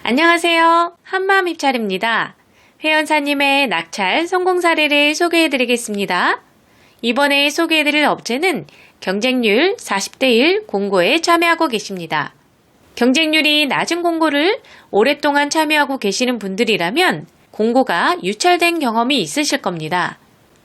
안녕하세요. 한마음 입찰입니다. 회원사님의 낙찰 성공 사례를 소개해드리겠습니다. 이번에 소개해드릴 업체는 경쟁률 40대 1 공고에 참여하고 계십니다. 경쟁률이 낮은 공고를 오랫동안 참여하고 계시는 분들이라면 공고가 유찰된 경험이 있으실 겁니다.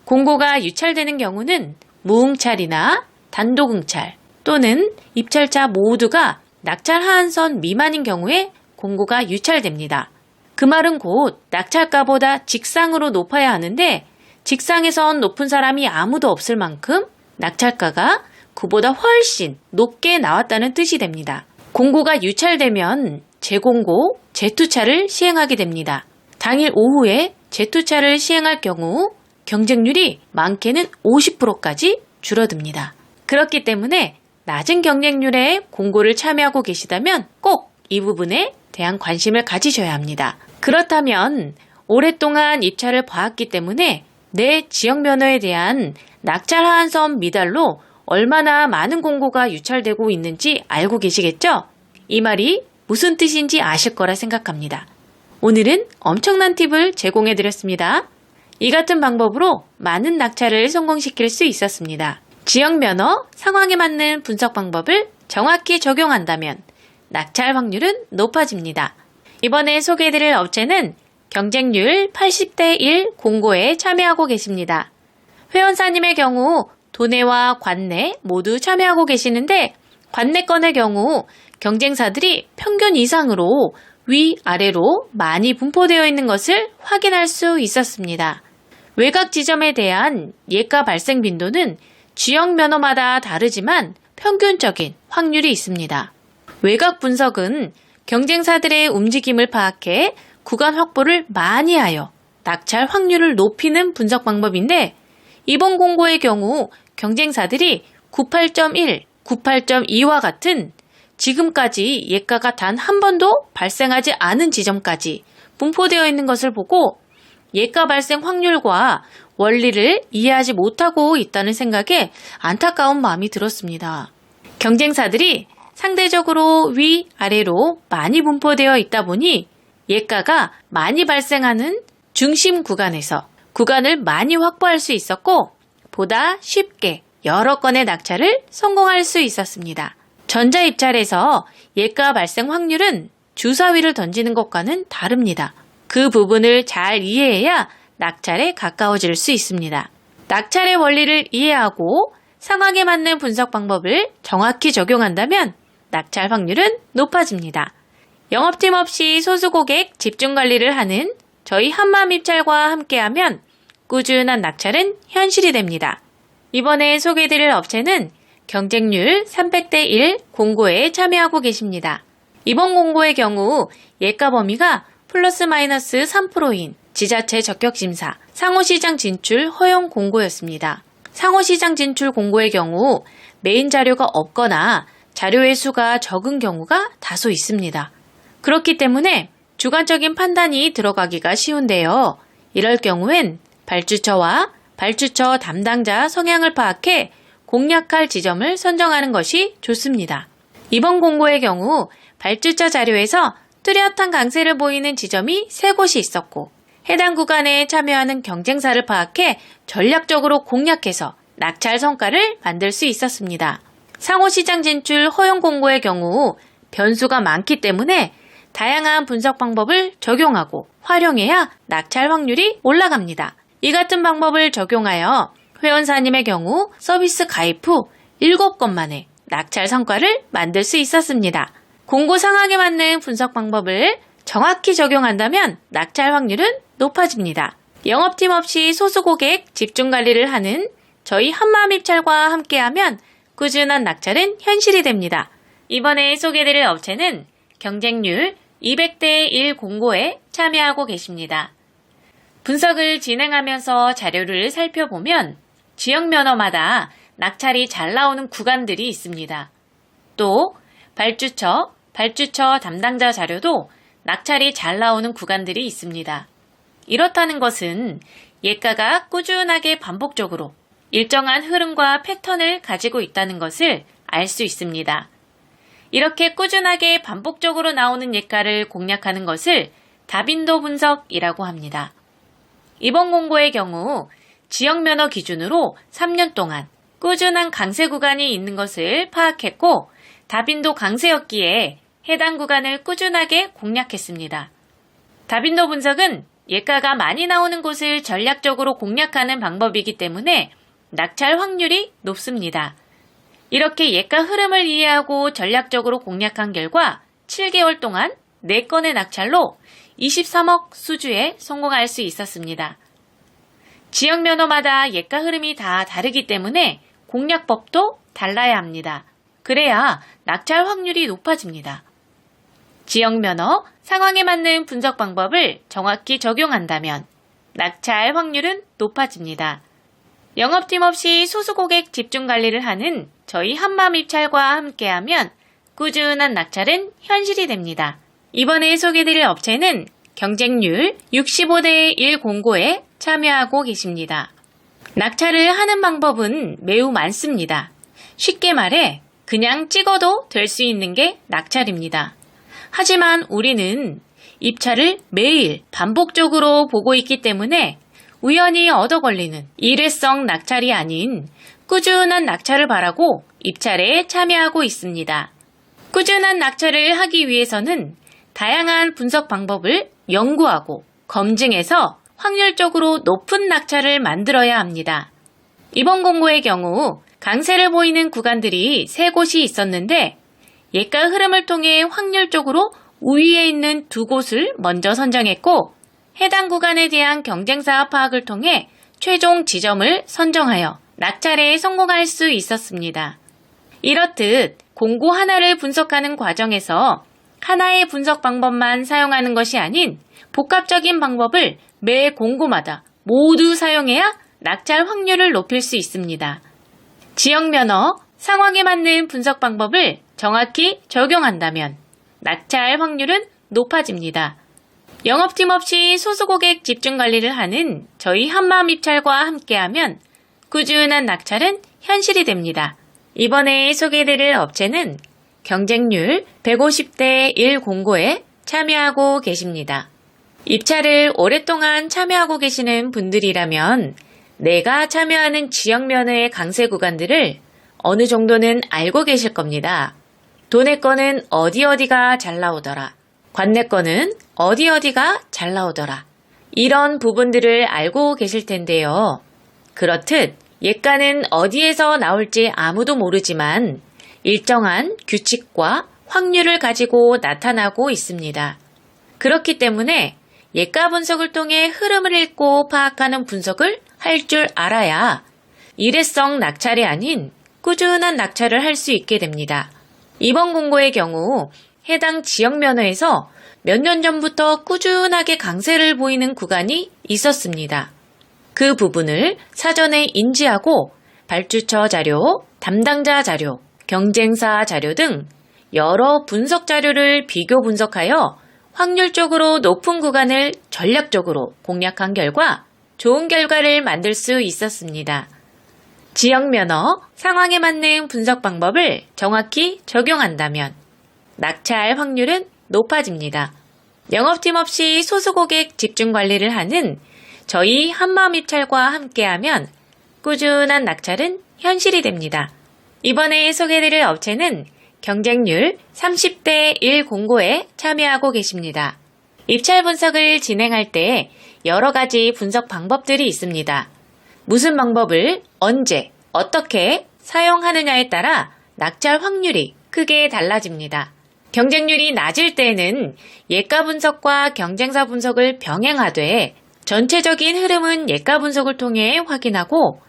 공고가 유찰되는 경우는 무응찰이나 단독응찰 또는 입찰자 모두가 낙찰 하한선 미만인 경우에 공고가 유찰됩니다. 그 말은 곧 낙찰가보다 직상으로 높아야 하는데 직상에선 높은 사람이 아무도 없을 만큼 낙찰가가 그보다 훨씬 높게 나왔다는 뜻이 됩니다. 공고가 유찰되면 재공고, 재투차를 시행하게 됩니다. 당일 오후에 재투차를 시행할 경우 경쟁률이 많게는 50%까지 줄어듭니다. 그렇기 때문에 낮은 경쟁률에 공고를 참여하고 계시다면 꼭 이 부분에 대한 관심을 가지셔야 합니다. 그렇다면 오랫동안 입찰을 봐왔기 때문에 내 지역 면허에 대한 낙찰 하한선 미달로 얼마나 많은 공고가 유찰되고 있는지 알고 계시겠죠? 이 말이 무슨 뜻인지 아실 거라 생각합니다. 오늘은 엄청난 팁을 제공해 드렸습니다. 이 같은 방법으로 많은 낙찰을 성공시킬 수 있었습니다. 지역 면허 상황에 맞는 분석 방법을 정확히 적용한다면 낙찰 확률은 높아집니다. 이번에 소개해드릴 업체는 경쟁률 80대 1 공고에 참여하고 계십니다. 회원사님의 경우 도내와 관내 모두 참여하고 계시는데 관내건의 경우 경쟁사들이 평균 이상으로 위아래로 많이 분포되어 있는 것을 확인할 수 있었습니다. 외곽 지점에 대한 예가 발생 빈도는 지역 면허마다 다르지만 평균적인 확률이 있습니다. 외곽 분석은 경쟁사들의 움직임을 파악해 구간 확보를 많이 하여 낙찰 확률을 높이는 분석 방법인데 이번 공고의 경우 경쟁사들이 98.1, 98.2와 같은 지금까지 예가가 단 한 번도 발생하지 않은 지점까지 분포되어 있는 것을 보고 예가 발생 확률과 원리를 이해하지 못하고 있다는 생각에 안타까운 마음이 들었습니다. 경쟁사들이 상대적으로 위아래로 많이 분포되어 있다 보니 예가가 많이 발생하는 중심 구간에서 구간을 많이 확보할 수 있었고 보다 쉽게 여러 건의 낙찰을 성공할 수 있었습니다. 전자 입찰에서 예가 발생 확률은 주사위를 던지는 것과는 다릅니다. 그 부분을 잘 이해해야 낙찰에 가까워질 수 있습니다. 낙찰의 원리를 이해하고 상황에 맞는 분석 방법을 정확히 적용한다면 낙찰 확률은 높아집니다. 영업팀 없이 소수 고객 집중 관리를 하는 저희 한마음 입찰과 함께하면 꾸준한 낙찰은 현실이 됩니다. 이번에 소개해드릴 업체는 경쟁률 300대 1 공고에 참여하고 계십니다. 이번 공고의 경우 예가 범위가 플러스 마이너스 3%인 지자체 적격심사 상호시장 진출 허용 공고였습니다. 상호시장 진출 공고의 경우 메인 자료가 없거나 자료의 수가 적은 경우가 다소 있습니다. 그렇기 때문에 주관적인 판단이 들어가기가 쉬운데요. 이럴 경우엔 발주처와 발주처 담당자 성향을 파악해 공략할 지점을 선정하는 것이 좋습니다. 이번 공고의 경우 발주처 자료에서 뚜렷한 강세를 보이는 지점이 3곳이 있었고 해당 구간에 참여하는 경쟁사를 파악해 전략적으로 공략해서 낙찰 성과를 만들 수 있었습니다. 상호시장 진출 허용 공고의 경우 변수가 많기 때문에 다양한 분석 방법을 적용하고 활용해야 낙찰 확률이 올라갑니다. 이 같은 방법을 적용하여 회원사님의 경우 서비스 가입 후 7건 만에 낙찰 성과를 만들 수 있었습니다. 공고 상황에 맞는 분석 방법을 정확히 적용한다면 낙찰 확률은 높아집니다. 영업팀 없이 소수 고객 집중 관리를 하는 저희 한마음 입찰과 함께하면 꾸준한 낙찰은 현실이 됩니다. 이번에 소개해드릴 업체는 경쟁률 200대 1 공고에 참여하고 계십니다. 분석을 진행하면서 자료를 살펴보면 지역 면허마다 낙찰이 잘 나오는 구간들이 있습니다. 또 발주처 담당자 자료도 낙찰이 잘 나오는 구간들이 있습니다. 이렇다는 것은 예가가 꾸준하게 반복적으로 일정한 흐름과 패턴을 가지고 있다는 것을 알 수 있습니다. 이렇게 꾸준하게 반복적으로 나오는 예가를 공략하는 것을 다빈도 분석이라고 합니다. 이번 공고의 경우 지역면허 기준으로 3년 동안 꾸준한 강세 구간이 있는 것을 파악했고 다빈도 강세였기에 해당 구간을 꾸준하게 공략했습니다. 다빈도 분석은 예가가 많이 나오는 곳을 전략적으로 공략하는 방법이기 때문에 낙찰 확률이 높습니다. 이렇게 예가 흐름을 이해하고 전략적으로 공략한 결과 7개월 동안 4건의 낙찰로 23억 수주에 성공할 수 있었습니다. 지역 면허마다 예가 흐름이 다 다르기 때문에 공략법도 달라야 합니다. 그래야 낙찰 확률이 높아집니다. 지역 면허, 상황에 맞는 분석 방법을 정확히 적용한다면 낙찰 확률은 높아집니다. 영업팀 없이 소수 고객 집중 관리를 하는 저희 한마음 입찰과 함께하면 꾸준한 낙찰은 현실이 됩니다. 이번에 소개드릴 업체는 경쟁률 65대 1 공고에 참여하고 계십니다. 낙찰을 하는 방법은 매우 많습니다. 쉽게 말해 그냥 찍어도 될 수 있는 게 낙찰입니다. 하지만 우리는 입찰을 매일 반복적으로 보고 있기 때문에 우연히 얻어 걸리는 일회성 낙찰이 아닌 꾸준한 낙찰을 바라고 입찰에 참여하고 있습니다. 꾸준한 낙찰을 하기 위해서는 다양한 분석 방법을 연구하고 검증해서 확률적으로 높은 낙찰을 만들어야 합니다. 이번 공고의 경우 강세를 보이는 구간들이 3곳이 있었는데 예가 흐름을 통해 확률적으로 우위에 있는 2곳을 먼저 선정했고 해당 구간에 대한 경쟁사 파악을 통해 최종 지점을 선정하여 낙찰에 성공할 수 있었습니다. 이렇듯 공고 하나를 분석하는 과정에서 하나의 분석 방법만 사용하는 것이 아닌 복합적인 방법을 매 공고마다 모두 사용해야 낙찰 확률을 높일 수 있습니다. 지역 면허, 상황에 맞는 분석 방법을 정확히 적용한다면 낙찰 확률은 높아집니다. 영업팀 없이 소수 고객 집중 관리를 하는 저희 한마음 입찰과 함께하면 꾸준한 낙찰은 현실이 됩니다. 이번에 소개해드릴 업체는 경쟁률 150대 1 공고에 참여하고 계십니다. 입찰을 오랫동안 참여하고 계시는 분들이라면 내가 참여하는 지역 면허의 강세 구간들을 어느 정도는 알고 계실 겁니다. 도내 거는 어디가 잘 나오더라. 관내 거는 어디가 잘 나오더라. 이런 부분들을 알고 계실 텐데요. 그렇듯 예가는 어디에서 나올지 아무도 모르지만 일정한 규칙과 확률을 가지고 나타나고 있습니다. 그렇기 때문에 예가 분석을 통해 흐름을 읽고 파악하는 분석을 할 줄 알아야 일회성 낙찰이 아닌 꾸준한 낙찰을 할 수 있게 됩니다. 이번 공고의 경우 해당 지역 면허에서 몇 년 전부터 꾸준하게 강세를 보이는 구간이 있었습니다. 그 부분을 사전에 인지하고 발주처 자료, 담당자 자료, 경쟁사 자료 등 여러 분석 자료를 비교 분석하여 확률적으로 높은 구간을 전략적으로 공략한 결과 좋은 결과를 만들 수 있었습니다. 지역 면허, 상황에 맞는 분석 방법을 정확히 적용한다면 낙찰 확률은 높아집니다. 영업팀 없이 소수 고객 집중 관리를 하는 저희 한마음 입찰과 함께하면 꾸준한 낙찰은 현실이 됩니다. 이번에 소개해드릴 업체는 경쟁률 30대 1 공고에 참여하고 계십니다. 입찰 분석을 진행할 때 여러 가지 분석 방법들이 있습니다. 무슨 방법을 언제, 어떻게 사용하느냐에 따라 낙찰 확률이 크게 달라집니다. 경쟁률이 낮을 때는 예가 분석과 경쟁사 분석을 병행하되 전체적인 흐름은 예가 분석을 통해 확인하고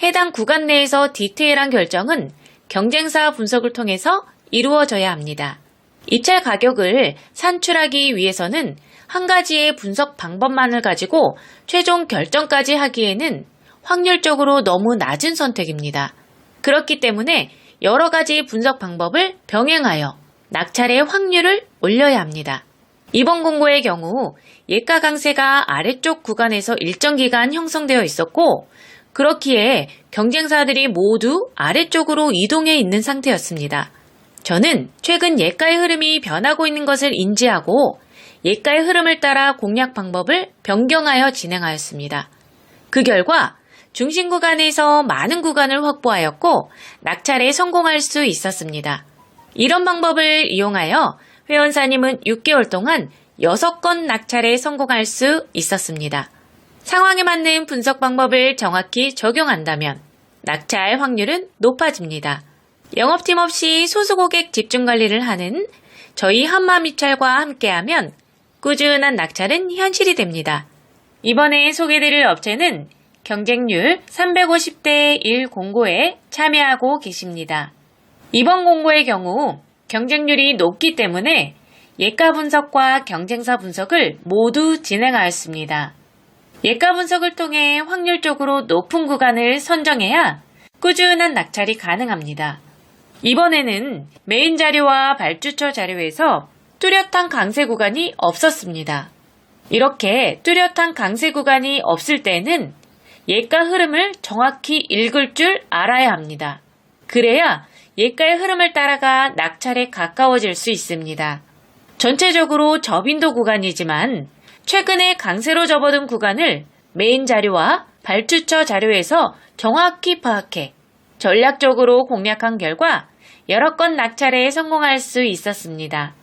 해당 구간 내에서 디테일한 결정은 경쟁사 분석을 통해서 이루어져야 합니다. 입찰 가격을 산출하기 위해서는 한 가지의 분석 방법만을 가지고 최종 결정까지 하기에는 확률적으로 너무 낮은 선택입니다. 그렇기 때문에 여러 가지 분석 방법을 병행하여 낙찰의 확률을 올려야 합니다. 이번 공고의 경우 예가 강세가 아래쪽 구간에서 일정 기간 형성되어 있었고 그렇기에 경쟁사들이 모두 아래쪽으로 이동해 있는 상태였습니다. 저는 최근 예가의 흐름이 변하고 있는 것을 인지하고 예가의 흐름을 따라 공략 방법을 변경하여 진행하였습니다. 그 결과 중심 구간에서 많은 구간을 확보하였고 낙찰에 성공할 수 있었습니다. 이런 방법을 이용하여 회원사님은 6개월 동안 6건 낙찰에 성공할 수 있었습니다. 상황에 맞는 분석 방법을 정확히 적용한다면 낙찰 확률은 높아집니다. 영업팀 없이 소수 고객 집중 관리를 하는 저희 한마음입찰과 함께하면 꾸준한 낙찰은 현실이 됩니다. 이번에 소개드릴 업체는 경쟁률 350대 1 공고에 참여하고 계십니다. 이번 공고의 경우 경쟁률이 높기 때문에 예가 분석과 경쟁사 분석을 모두 진행하였습니다. 예가 분석을 통해 확률적으로 높은 구간을 선정해야 꾸준한 낙찰이 가능합니다. 이번에는 메인 자료와 발주처 자료에서 뚜렷한 강세 구간이 없었습니다. 이렇게 뚜렷한 강세 구간이 없을 때는 예가 흐름을 정확히 읽을 줄 알아야 합니다. 그래야 예가의 흐름을 따라가 낙찰에 가까워질 수 있습니다. 전체적으로 저빈도 구간이지만 최근에 강세로 접어든 구간을 메인 자료와 발주처 자료에서 정확히 파악해 전략적으로 공략한 결과 여러 건 낙찰에 성공할 수 있었습니다.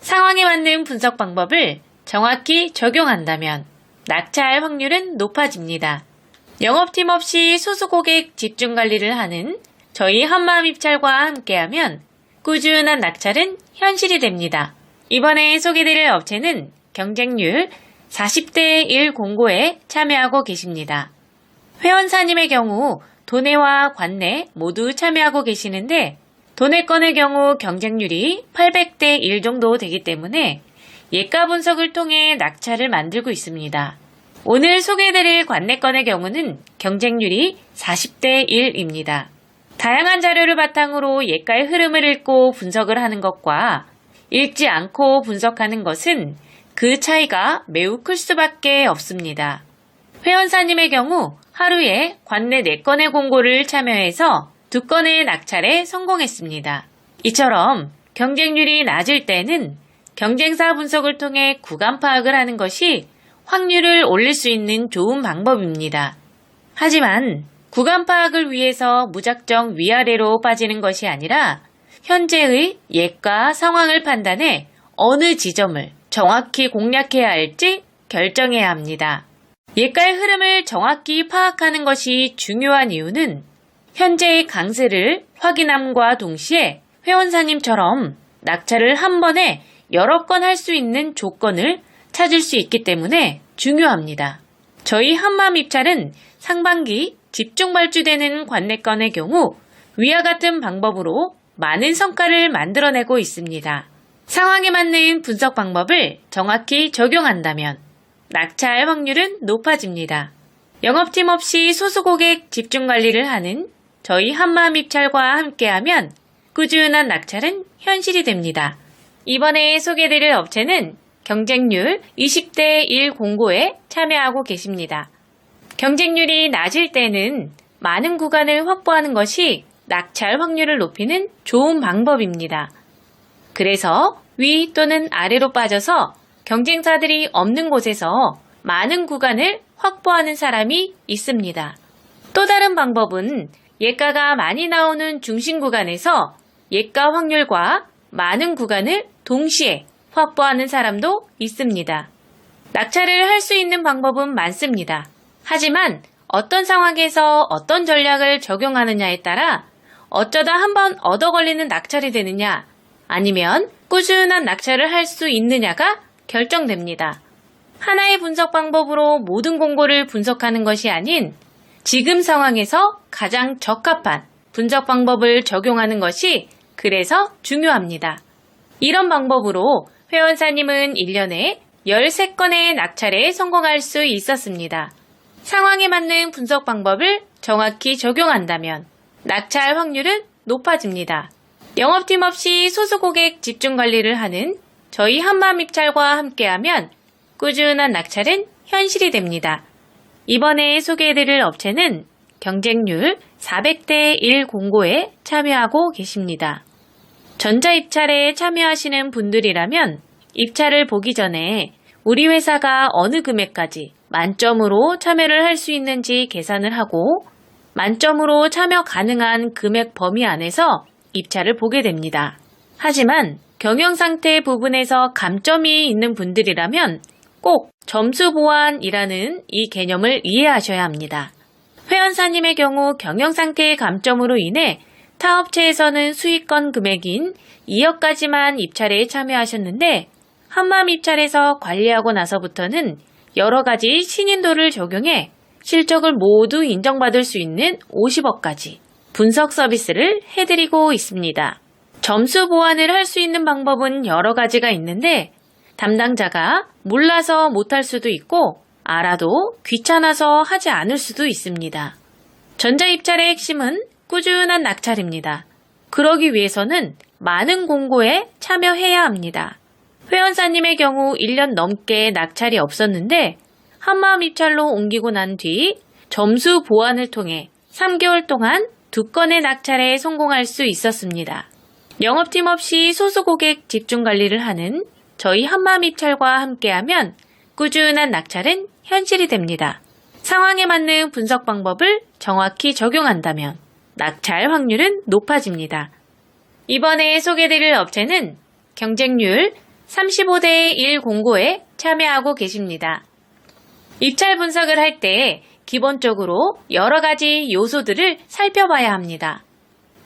상황에 맞는 분석 방법을 정확히 적용한다면 낙찰 확률은 높아집니다. 영업팀 없이 소수 고객 집중 관리를 하는 저희 한마음입찰과 함께하면 꾸준한 낙찰은 현실이 됩니다. 이번에 소개드릴 업체는 경쟁률 40대 1 공고에 참여하고 계십니다. 회원사님의 경우 도내와 관내 모두 참여하고 계시는데 도내권의 경우 경쟁률이 800대 1 정도 되기 때문에 예가 분석을 통해 낙찰을 만들고 있습니다. 오늘 소개해드릴 관내권의 경우는 경쟁률이 40대 1입니다. 다양한 자료를 바탕으로 예가의 흐름을 읽고 분석을 하는 것과 읽지 않고 분석하는 것은 그 차이가 매우 클 수밖에 없습니다. 회원사님의 경우 하루에 관내 4건의 공고를 참여해서 2건의 낙찰에 성공했습니다. 이처럼 경쟁률이 낮을 때는 경쟁사 분석을 통해 구간 파악을 하는 것이 확률을 올릴 수 있는 좋은 방법입니다. 하지만 구간 파악을 위해서 무작정 위아래로 빠지는 것이 아니라 현재의 예가 상황을 판단해 어느 지점을 정확히 공략해야 할지 결정해야 합니다. 예가의 흐름을 정확히 파악하는 것이 중요한 이유는 현재의 강세를 확인함과 동시에 회원사님처럼 낙찰을 한 번에 여러 건 할 수 있는 조건을 찾을 수 있기 때문에 중요합니다. 저희 한마음입찰은 상반기 집중 발주되는 관내건의 경우 위와 같은 방법으로 많은 성과를 만들어내고 있습니다. 상황에 맞는 분석 방법을 정확히 적용한다면 낙찰 확률은 높아집니다. 영업팀 없이 소수 고객 집중 관리를 하는 저희 한마음입찰과 함께하면 꾸준한 낙찰은 현실이 됩니다. 이번에 소개해드릴 업체는 경쟁률 20대 1 공고에 참여하고 계십니다. 경쟁률이 낮을 때는 많은 구간을 확보하는 것이 낙찰 확률을 높이는 좋은 방법입니다. 그래서 위 또는 아래로 빠져서 경쟁사들이 없는 곳에서 많은 구간을 확보하는 사람이 있습니다. 또 다른 방법은 예가가 많이 나오는 중심 구간에서 예가 확률과 많은 구간을 동시에 확보하는 사람도 있습니다. 낙찰을 할 수 있는 방법은 많습니다. 하지만 어떤 상황에서 어떤 전략을 적용하느냐에 따라 어쩌다 한번 얻어 걸리는 낙찰이 되느냐 아니면 꾸준한 낙찰을 할 수 있느냐가 결정됩니다. 하나의 분석 방법으로 모든 공고를 분석하는 것이 아닌 지금 상황에서 가장 적합한 분석 방법을 적용하는 것이 그래서 중요합니다. 이런 방법으로 회원사님은 1년에 13건의 낙찰에 성공할 수 있었습니다. 상황에 맞는 분석 방법을 정확히 적용한다면 낙찰 확률은 높아집니다. 영업팀 없이 소수 고객 집중 관리를 하는 저희 한마음입찰과 함께하면 꾸준한 낙찰은 현실이 됩니다. 이번에 소개해드릴 업체는 경쟁률 400대 1 공고에 참여하고 계십니다. 전자입찰에 참여하시는 분들이라면 입찰을 보기 전에 우리 회사가 어느 금액까지 만점으로 참여를 할 수 있는지 계산을 하고 만점으로 참여 가능한 금액 범위 안에서 입찰을 보게 됩니다. 하지만 경영상태 부분에서 감점이 있는 분들이라면 꼭 점수 보완이라는 이 개념을 이해하셔야 합니다. 회원사님의 경우 경영상태의 감점으로 인해 타 업체에서는 수익권 금액인 2억까지만 입찰에 참여하셨는데 한마음 입찰에서 관리하고 나서부터는 여러 가지 신인도를 적용해 실적을 모두 인정받을 수 있는 50억까지 분석 서비스를 해드리고 있습니다. 점수 보완을 할 수 있는 방법은 여러 가지가 있는데 담당자가 몰라서 못할 수도 있고 알아도 귀찮아서 하지 않을 수도 있습니다. 전자입찰의 핵심은 꾸준한 낙찰입니다. 그러기 위해서는 많은 공고에 참여해야 합니다. 회원사님의 경우 1년 넘게 낙찰이 없었는데 한마음 입찰로 옮기고 난 뒤 점수 보완을 통해 3개월 동안 2건의 낙찰에 성공할 수 있었습니다. 영업팀 없이 소수 고객 집중 관리를 하는 저희 한마음 입찰과 함께하면 꾸준한 낙찰은 현실이 됩니다. 상황에 맞는 분석 방법을 정확히 적용한다면 낙찰 확률은 높아집니다. 이번에 소개드릴 업체는 경쟁률 35대 1 공고에 참여하고 계십니다. 입찰 분석을 할 때 기본적으로 여러 가지 요소들을 살펴봐야 합니다.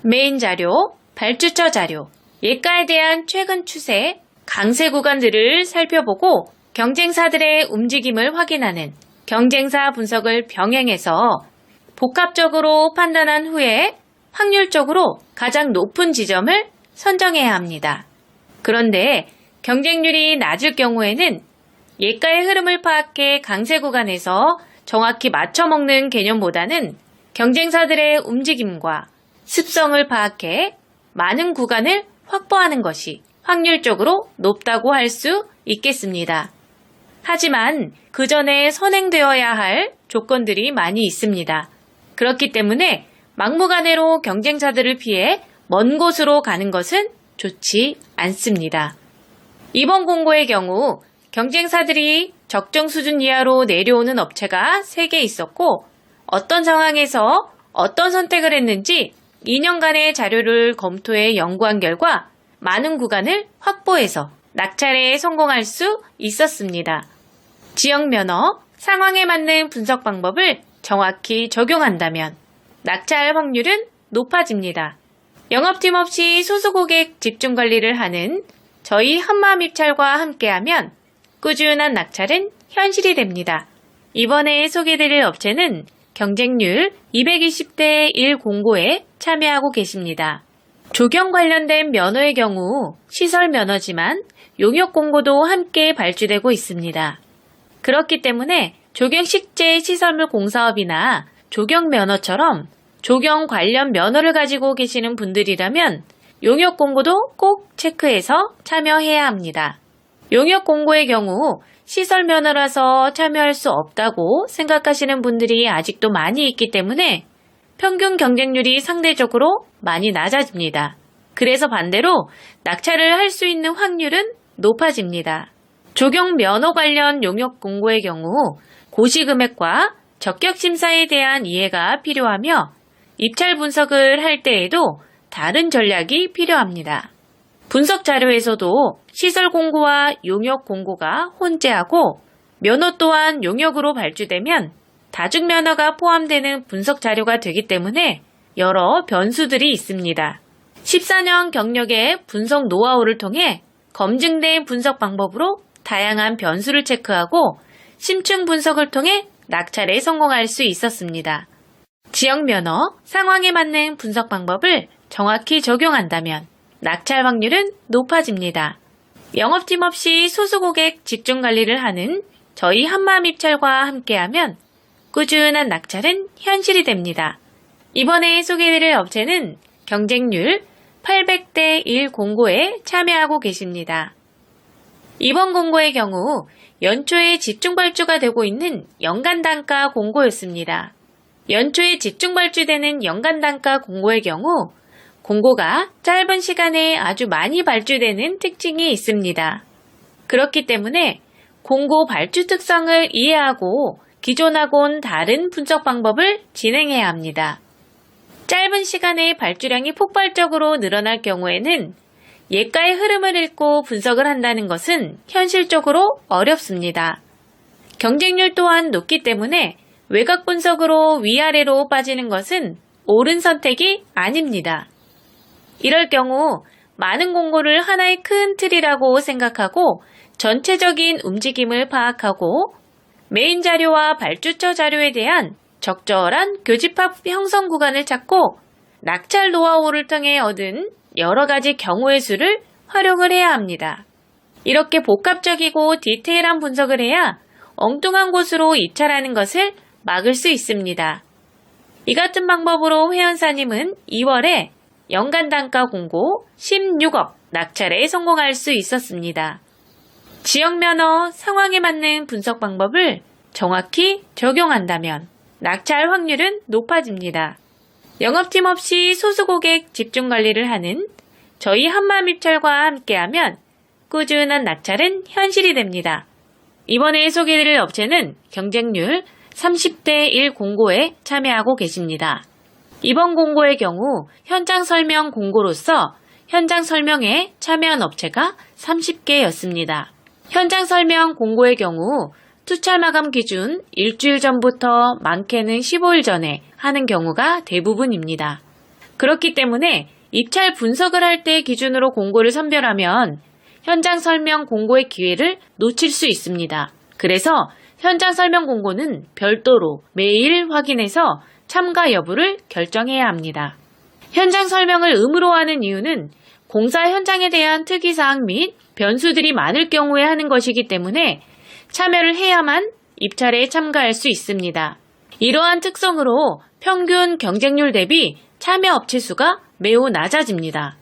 메인 자료, 발주처 자료, 예가에 대한 최근 추세, 강세 구간들을 살펴보고 경쟁사들의 움직임을 확인하는 경쟁사 분석을 병행해서 복합적으로 판단한 후에 확률적으로 가장 높은 지점을 선정해야 합니다. 그런데 경쟁률이 낮을 경우에는 예가의 흐름을 파악해 강세 구간에서 정확히 맞춰먹는 개념보다는 경쟁사들의 움직임과 습성을 파악해 많은 구간을 확보하는 것이 확률적으로 높다고 할 수 있겠습니다. 하지만 그 전에 선행되어야 할 조건들이 많이 있습니다. 그렇기 때문에 막무가내로 경쟁사들을 피해 먼 곳으로 가는 것은 좋지 않습니다. 이번 공고의 경우 경쟁사들이 적정 수준 이하로 내려오는 업체가 3개 있었고 어떤 상황에서 어떤 선택을 했는지 2년간의 자료를 검토해 연구한 결과 많은 구간을 확보해서 낙찰에 성공할 수 있었습니다. 지역 면허, 상황에 맞는 분석 방법을 정확히 적용한다면 낙찰 확률은 높아집니다. 영업팀 없이 소수 고객 집중 관리를 하는 저희 한마음 입찰과 함께하면 꾸준한 낙찰은 현실이 됩니다. 이번에 소개드릴 업체는 경쟁률 220대 1 공고에 참여하고 계십니다. 조경 관련된 면허의 경우 시설 면허지만 용역 공고도 함께 발주되고 있습니다. 그렇기 때문에 조경 식재 시설물 공사업이나 조경 면허처럼 조경 관련 면허를 가지고 계시는 분들이라면 용역 공고도 꼭 체크해서 참여해야 합니다. 용역 공고의 경우 시설 면허라서 참여할 수 없다고 생각하시는 분들이 아직도 많이 있기 때문에 평균 경쟁률이 상대적으로 많이 낮아집니다. 그래서 반대로 낙찰을 할 수 있는 확률은 높아집니다. 조경 면허 관련 용역 공고의 경우 고시금액과 적격심사에 대한 이해가 필요하며 입찰 분석을 할 때에도 다른 전략이 필요합니다. 분석 자료에서도 시설 공고와 용역 공고가 혼재하고 면허 또한 용역으로 발주되면 다중 면허가 포함되는 분석 자료가 되기 때문에 여러 변수들이 있습니다. 14년 경력의 분석 노하우를 통해 검증된 분석 방법으로 다양한 변수를 체크하고 심층 분석을 통해 낙찰에 성공할 수 있었습니다. 지역 면허, 상황에 맞는 분석 방법을 정확히 적용한다면 낙찰 확률은 높아집니다. 영업팀 없이 소수 고객 집중 관리를 하는 저희 한마음 입찰과 함께하면 꾸준한 낙찰은 현실이 됩니다. 이번에 소개해드릴 업체는 경쟁률 800대 1 공고에 참여하고 계십니다. 이번 공고의 경우 연초에 집중 발주가 되고 있는 연간 단가 공고였습니다. 연초에 집중 발주되는 연간 단가 공고의 경우 공고가 짧은 시간에 아주 많이 발주되는 특징이 있습니다. 그렇기 때문에 공고 발주 특성을 이해하고 기존하고는 다른 분석 방법을 진행해야 합니다. 짧은 시간에 발주량이 폭발적으로 늘어날 경우에는 예가의 흐름을 읽고 분석을 한다는 것은 현실적으로 어렵습니다. 경쟁률 또한 높기 때문에 외곽 분석으로 위아래로 빠지는 것은 옳은 선택이 아닙니다. 이럴 경우 많은 공고를 하나의 큰 틀이라고 생각하고 전체적인 움직임을 파악하고 메인 자료와 발주처 자료에 대한 적절한 교집합 형성 구간을 찾고 낙찰 노하우를 통해 얻은 여러 가지 경우의 수를 활용을 해야 합니다. 이렇게 복합적이고 디테일한 분석을 해야 엉뚱한 곳으로 입찰하는 것을 막을 수 있습니다. 이 같은 방법으로 회원사님은 2월에 연간 단가 공고 16억 낙찰에 성공할 수 있었습니다. 지역 면허 상황에 맞는 분석 방법을 정확히 적용한다면 낙찰 확률은 높아집니다. 영업팀 없이 소수 고객 집중 관리를 하는 저희 한마음입찰과 함께하면 꾸준한 낙찰은 현실이 됩니다. 이번에 소개해드릴 업체는 경쟁률 30대 1 공고에 참여하고 계십니다. 이번 공고의 경우 현장 설명 공고로서 현장 설명에 참여한 업체가 30개였습니다. 현장 설명 공고의 경우 투찰 마감 기준 일주일 전부터 많게는 15일 전에 하는 경우가 대부분입니다. 그렇기 때문에 입찰 분석을 할 때 기준으로 공고를 선별하면 현장 설명 공고의 기회를 놓칠 수 있습니다. 그래서 현장 설명 공고는 별도로 매일 확인해서 참가 여부를 결정해야 합니다. 현장 설명을 의무로 하는 이유는 공사 현장에 대한 특이사항 및 변수들이 많을 경우에 하는 것이기 때문에 참여를 해야만 입찰에 참가할 수 있습니다. 이러한 특성으로 평균 경쟁률 대비 참여 업체 수가 매우 낮아집니다.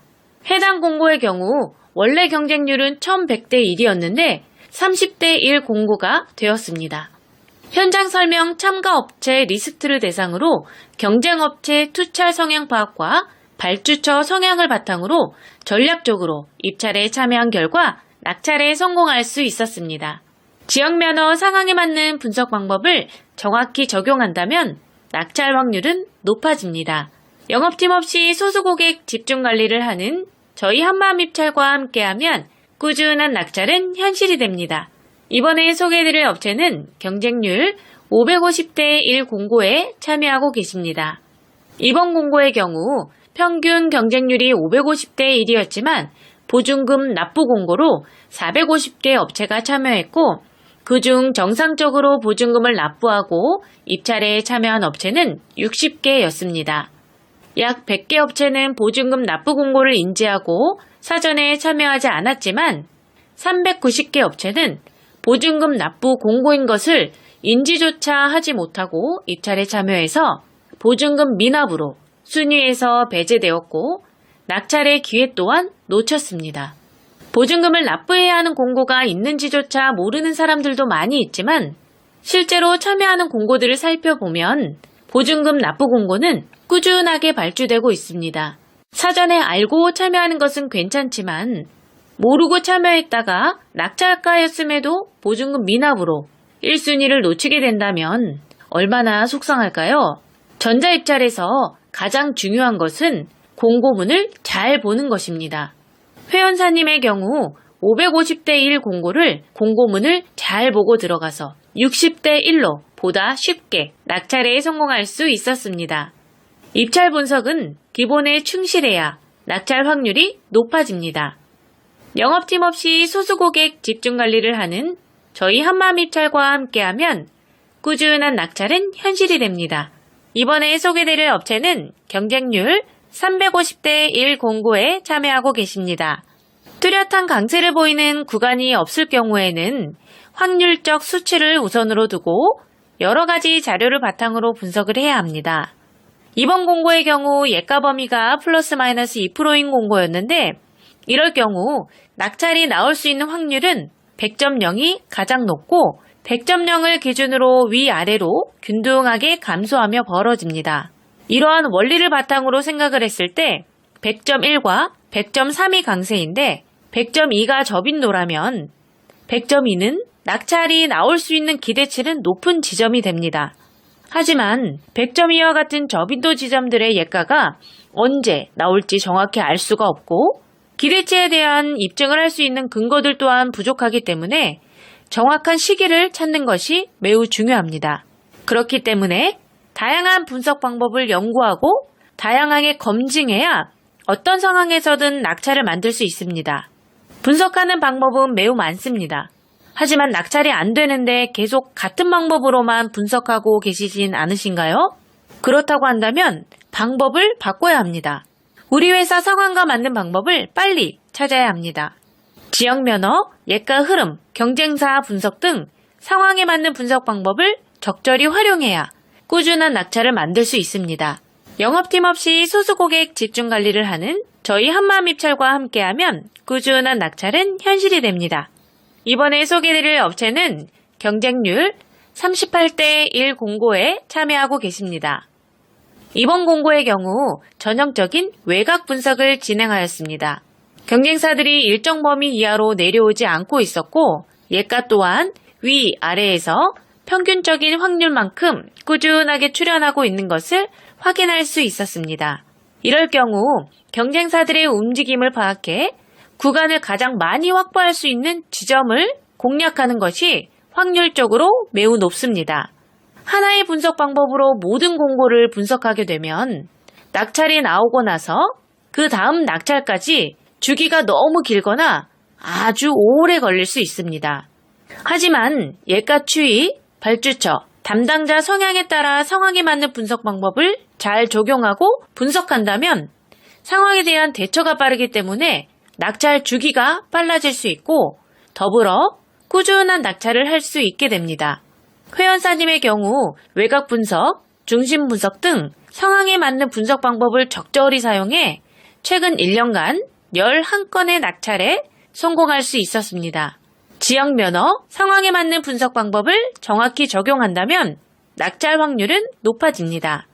해당 공고의 경우 원래 경쟁률은 1100대 1이었는데 30대 1 공고가 되었습니다. 현장 설명 참가 업체 리스트를 대상으로 경쟁업체 투찰 성향 파악과 발주처 성향을 바탕으로 전략적으로 입찰에 참여한 결과 낙찰에 성공할 수 있었습니다. 지역 면허 상황에 맞는 분석 방법을 정확히 적용한다면 낙찰 확률은 높아집니다. 영업팀 없이 소수 고객 집중 관리를 하는 저희 한마음입찰과 함께하면 꾸준한 낙찰은 현실이 됩니다. 이번에 소개해드릴 업체는 경쟁률 550대 1 공고에 참여하고 계십니다. 이번 공고의 경우 평균 경쟁률이 550대 1이었지만 보증금 납부 공고로 450개 업체가 참여했고 그중 정상적으로 보증금을 납부하고 입찰에 참여한 업체는 60개였습니다. 약 100개 업체는 보증금 납부 공고를 인지하고 사전에 참여하지 않았지만 390개 업체는 보증금 납부 공고인 것을 인지조차 하지 못하고 입찰에 참여해서 보증금 미납으로 순위에서 배제되었고 낙찰의 기회 또한 놓쳤습니다. 보증금을 납부해야 하는 공고가 있는지조차 모르는 사람들도 많이 있지만 실제로 참여하는 공고들을 살펴보면 보증금 납부 공고는 꾸준하게 발주되고 있습니다. 사전에 알고 참여하는 것은 괜찮지만 모르고 참여했다가 낙찰가였음에도 보증금 미납으로 1순위를 놓치게 된다면 얼마나 속상할까요? 전자입찰에서 가장 중요한 것은 공고문을 잘 보는 것입니다. 회원사님의 경우 550대 1 공고를 공고문을 잘 보고 들어가서 60대 1로 보다 쉽게 낙찰에 성공할 수 있었습니다. 입찰 분석은 기본에 충실해야 낙찰 확률이 높아집니다. 영업팀 없이 소수 고객 집중 관리를 하는 저희 한마음입찰과 함께하면 꾸준한 낙찰은 현실이 됩니다. 이번에 소개드릴 업체는 경쟁률 350대 1 공고에 참여하고 계십니다. 뚜렷한 강세를 보이는 구간이 없을 경우에는 확률적 수치를 우선으로 두고 여러 가지 자료를 바탕으로 분석을 해야 합니다. 이번 공고의 경우 예가 범위가 플러스 마이너스 2%인 공고였는데 이럴 경우 낙찰이 나올 수 있는 확률은 100점 0이 가장 높고 100점 0을 기준으로 위아래로 균등하게 감소하며 벌어집니다. 이러한 원리를 바탕으로 생각을 했을 때 100.1과 100.3이 강세인데 100.2가 저빈도라면 100.2는 낙찰이 나올 수 있는 기대치는 높은 지점이 됩니다. 하지만 100.2와 같은 저빈도 지점들의 예가가 언제 나올지 정확히 알 수가 없고 기대치에 대한 입증을 할 수 있는 근거들 또한 부족하기 때문에 정확한 시기를 찾는 것이 매우 중요합니다. 그렇기 때문에 다양한 분석 방법을 연구하고 다양하게 검증해야 어떤 상황에서든 낙찰을 만들 수 있습니다. 분석하는 방법은 매우 많습니다. 하지만 낙찰이 안 되는데 계속 같은 방법으로만 분석하고 계시진 않으신가요? 그렇다고 한다면 방법을 바꿔야 합니다. 우리 회사 상황과 맞는 방법을 빨리 찾아야 합니다. 지역 면허, 예가 흐름, 경쟁사 분석 등 상황에 맞는 분석 방법을 적절히 활용해야 꾸준한 낙찰을 만들 수 있습니다. 영업팀 없이 소수 고객 집중 관리를 하는 저희 한마음입찰과 함께하면 꾸준한 낙찰은 현실이 됩니다. 이번에 소개해드릴 업체는 경쟁률 38대 1 공고에 참여하고 계십니다. 이번 공고의 경우 전형적인 외곽 분석을 진행하였습니다. 경쟁사들이 일정 범위 이하로 내려오지 않고 있었고 예가 또한 위, 아래에서 평균적인 확률만큼 꾸준하게 출현하고 있는 것을 확인할 수 있었습니다. 이럴 경우 경쟁사들의 움직임을 파악해 구간을 가장 많이 확보할 수 있는 지점을 공략하는 것이 확률적으로 매우 높습니다. 하나의 분석 방법으로 모든 공고를 분석하게 되면 낙찰이 나오고 나서 그 다음 낙찰까지 주기가 너무 길거나 아주 오래 걸릴 수 있습니다. 하지만 예가 추이, 발주처, 담당자 성향에 따라 상황에 맞는 분석 방법을 잘 적용하고 분석한다면 상황에 대한 대처가 빠르기 때문에 낙찰 주기가 빨라질 수 있고 더불어 꾸준한 낙찰을 할 수 있게 됩니다. 회원사님의 경우 외곽 분석, 중심 분석 등 상황에 맞는 분석 방법을 적절히 사용해 최근 1년간 11건의 낙찰에 성공할 수 있었습니다. 지역 면허, 상황에 맞는 분석 방법을 정확히 적용한다면 낙찰 확률은 높아집니다.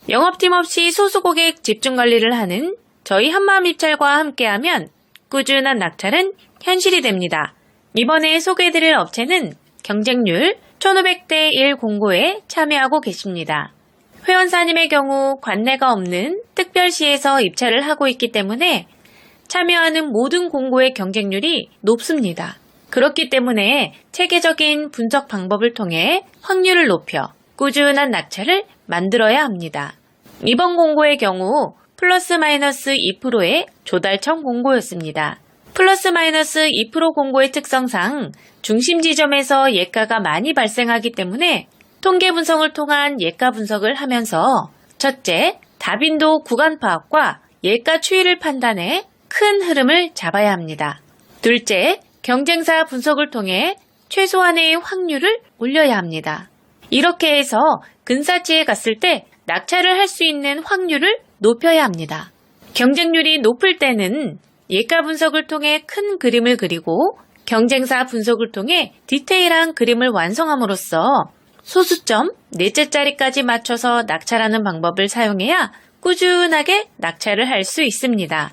영업팀 없이 소수 고객 집중 관리를 하는 저희 한마음입찰과 함께하면 꾸준한 낙찰은 현실이 됩니다. 이번에 소개해드릴 업체는 경쟁률 1500대 1 공고에 참여하고 계십니다. 회원사님의 경우 관내가 없는 특별시에서 입찰을 하고 있기 때문에 참여하는 모든 공고의 경쟁률이 높습니다. 그렇기 때문에 체계적인 분석 방법을 통해 확률을 높여 꾸준한 낙찰을 만들어야 합니다. 이번 공고의 경우 플러스 마이너스 2%의 조달청 공고였습니다. 플러스 마이너스 2% 공고의 특성상 중심 지점에서 예가가 많이 발생하기 때문에 통계 분석을 통한 예가 분석을 하면서 첫째, 다빈도 구간 파악과 예가 추이를 판단해 큰 흐름을 잡아야 합니다. 둘째, 경쟁사 분석을 통해 최소한의 확률을 올려야 합니다. 이렇게 해서 근사치에 갔을 때 낙찰을 할 수 있는 확률을 높여야 합니다. 경쟁률이 높을 때는 예가 분석을 통해 큰 그림을 그리고 경쟁사 분석을 통해 디테일한 그림을 완성함으로써 소수점, 넷째 자리까지 맞춰서 낙찰하는 방법을 사용해야 꾸준하게 낙찰을 할 수 있습니다.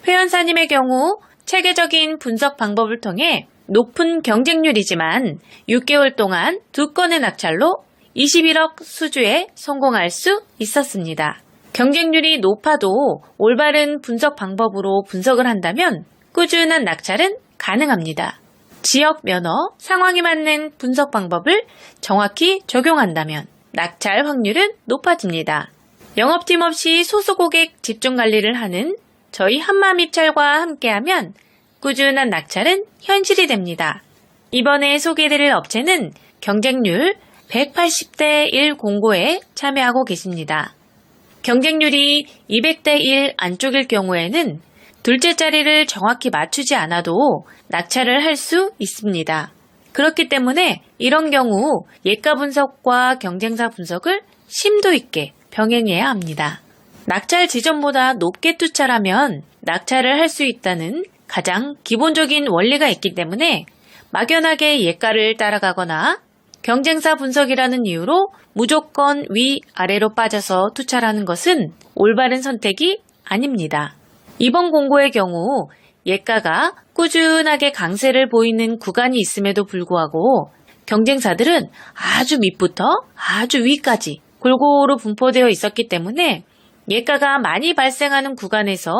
회원사님의 경우 체계적인 분석 방법을 통해 높은 경쟁률이지만 6개월 동안 2건의 낙찰로 21억 수주에 성공할 수 있었습니다. 경쟁률이 높아도 올바른 분석 방법으로 분석을 한다면 꾸준한 낙찰은 가능합니다. 지역 면허, 상황에 맞는 분석 방법을 정확히 적용한다면 낙찰 확률은 높아집니다. 영업팀 없이 소수 고객 집중 관리를 하는 저희 한마음입찰과 함께하면 꾸준한 낙찰은 현실이 됩니다. 이번에 소개해드릴 업체는 경쟁률 180대 1 공고에 참여하고 계십니다. 경쟁률이 200대 1 안쪽일 경우에는 둘째 자리를 정확히 맞추지 않아도 낙찰을 할 수 있습니다. 그렇기 때문에 이런 경우 예가 분석과 경쟁사 분석을 심도 있게 병행해야 합니다. 낙찰 지점보다 높게 투찰하면 낙찰을 할 수 있다는 가장 기본적인 원리가 있기 때문에 막연하게 예가를 따라가거나 경쟁사 분석이라는 이유로 무조건 위, 아래로 빠져서 투찰하는 것은 올바른 선택이 아닙니다. 이번 공고의 경우 예가가 꾸준하게 강세를 보이는 구간이 있음에도 불구하고 경쟁사들은 아주 밑부터 아주 위까지 골고루 분포되어 있었기 때문에 예가가 많이 발생하는 구간에서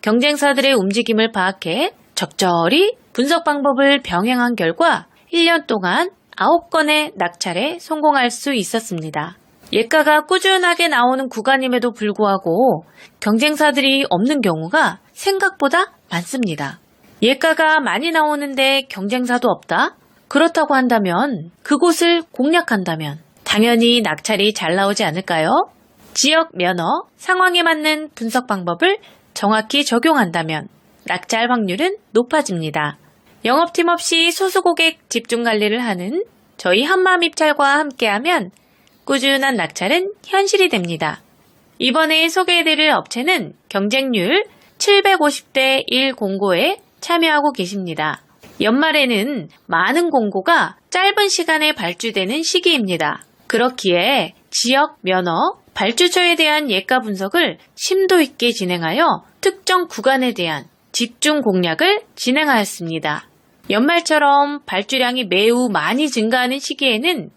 경쟁사들의 움직임을 파악해 적절히 분석 방법을 병행한 결과 1년 동안 9건의 낙찰에 성공할 수 있었습니다. 예가가 꾸준하게 나오는 구간임에도 불구하고 경쟁사들이 없는 경우가 생각보다 많습니다. 예가가 많이 나오는데 경쟁사도 없다? 그렇다고 한다면 그곳을 공략한다면 당연히 낙찰이 잘 나오지 않을까요? 지역 면허, 상황에 맞는 분석 방법을 정확히 적용한다면 낙찰 확률은 높아집니다. 영업팀 없이 소수고객 집중 관리를 하는 저희 한마음입찰과 함께하면 꾸준한 낙찰은 현실이 됩니다. 이번에 소개해드릴 업체는 경쟁률 750대 1 공고에 참여하고 계십니다. 연말에는 많은 공고가 짧은 시간에 발주되는 시기입니다. 그렇기에 지역, 면허, 발주처에 대한 예가 분석을 심도 있게 진행하여 특정 구간에 대한 집중 공략을 진행하였습니다. 연말처럼 발주량이 매우 많이 증가하는 시기에는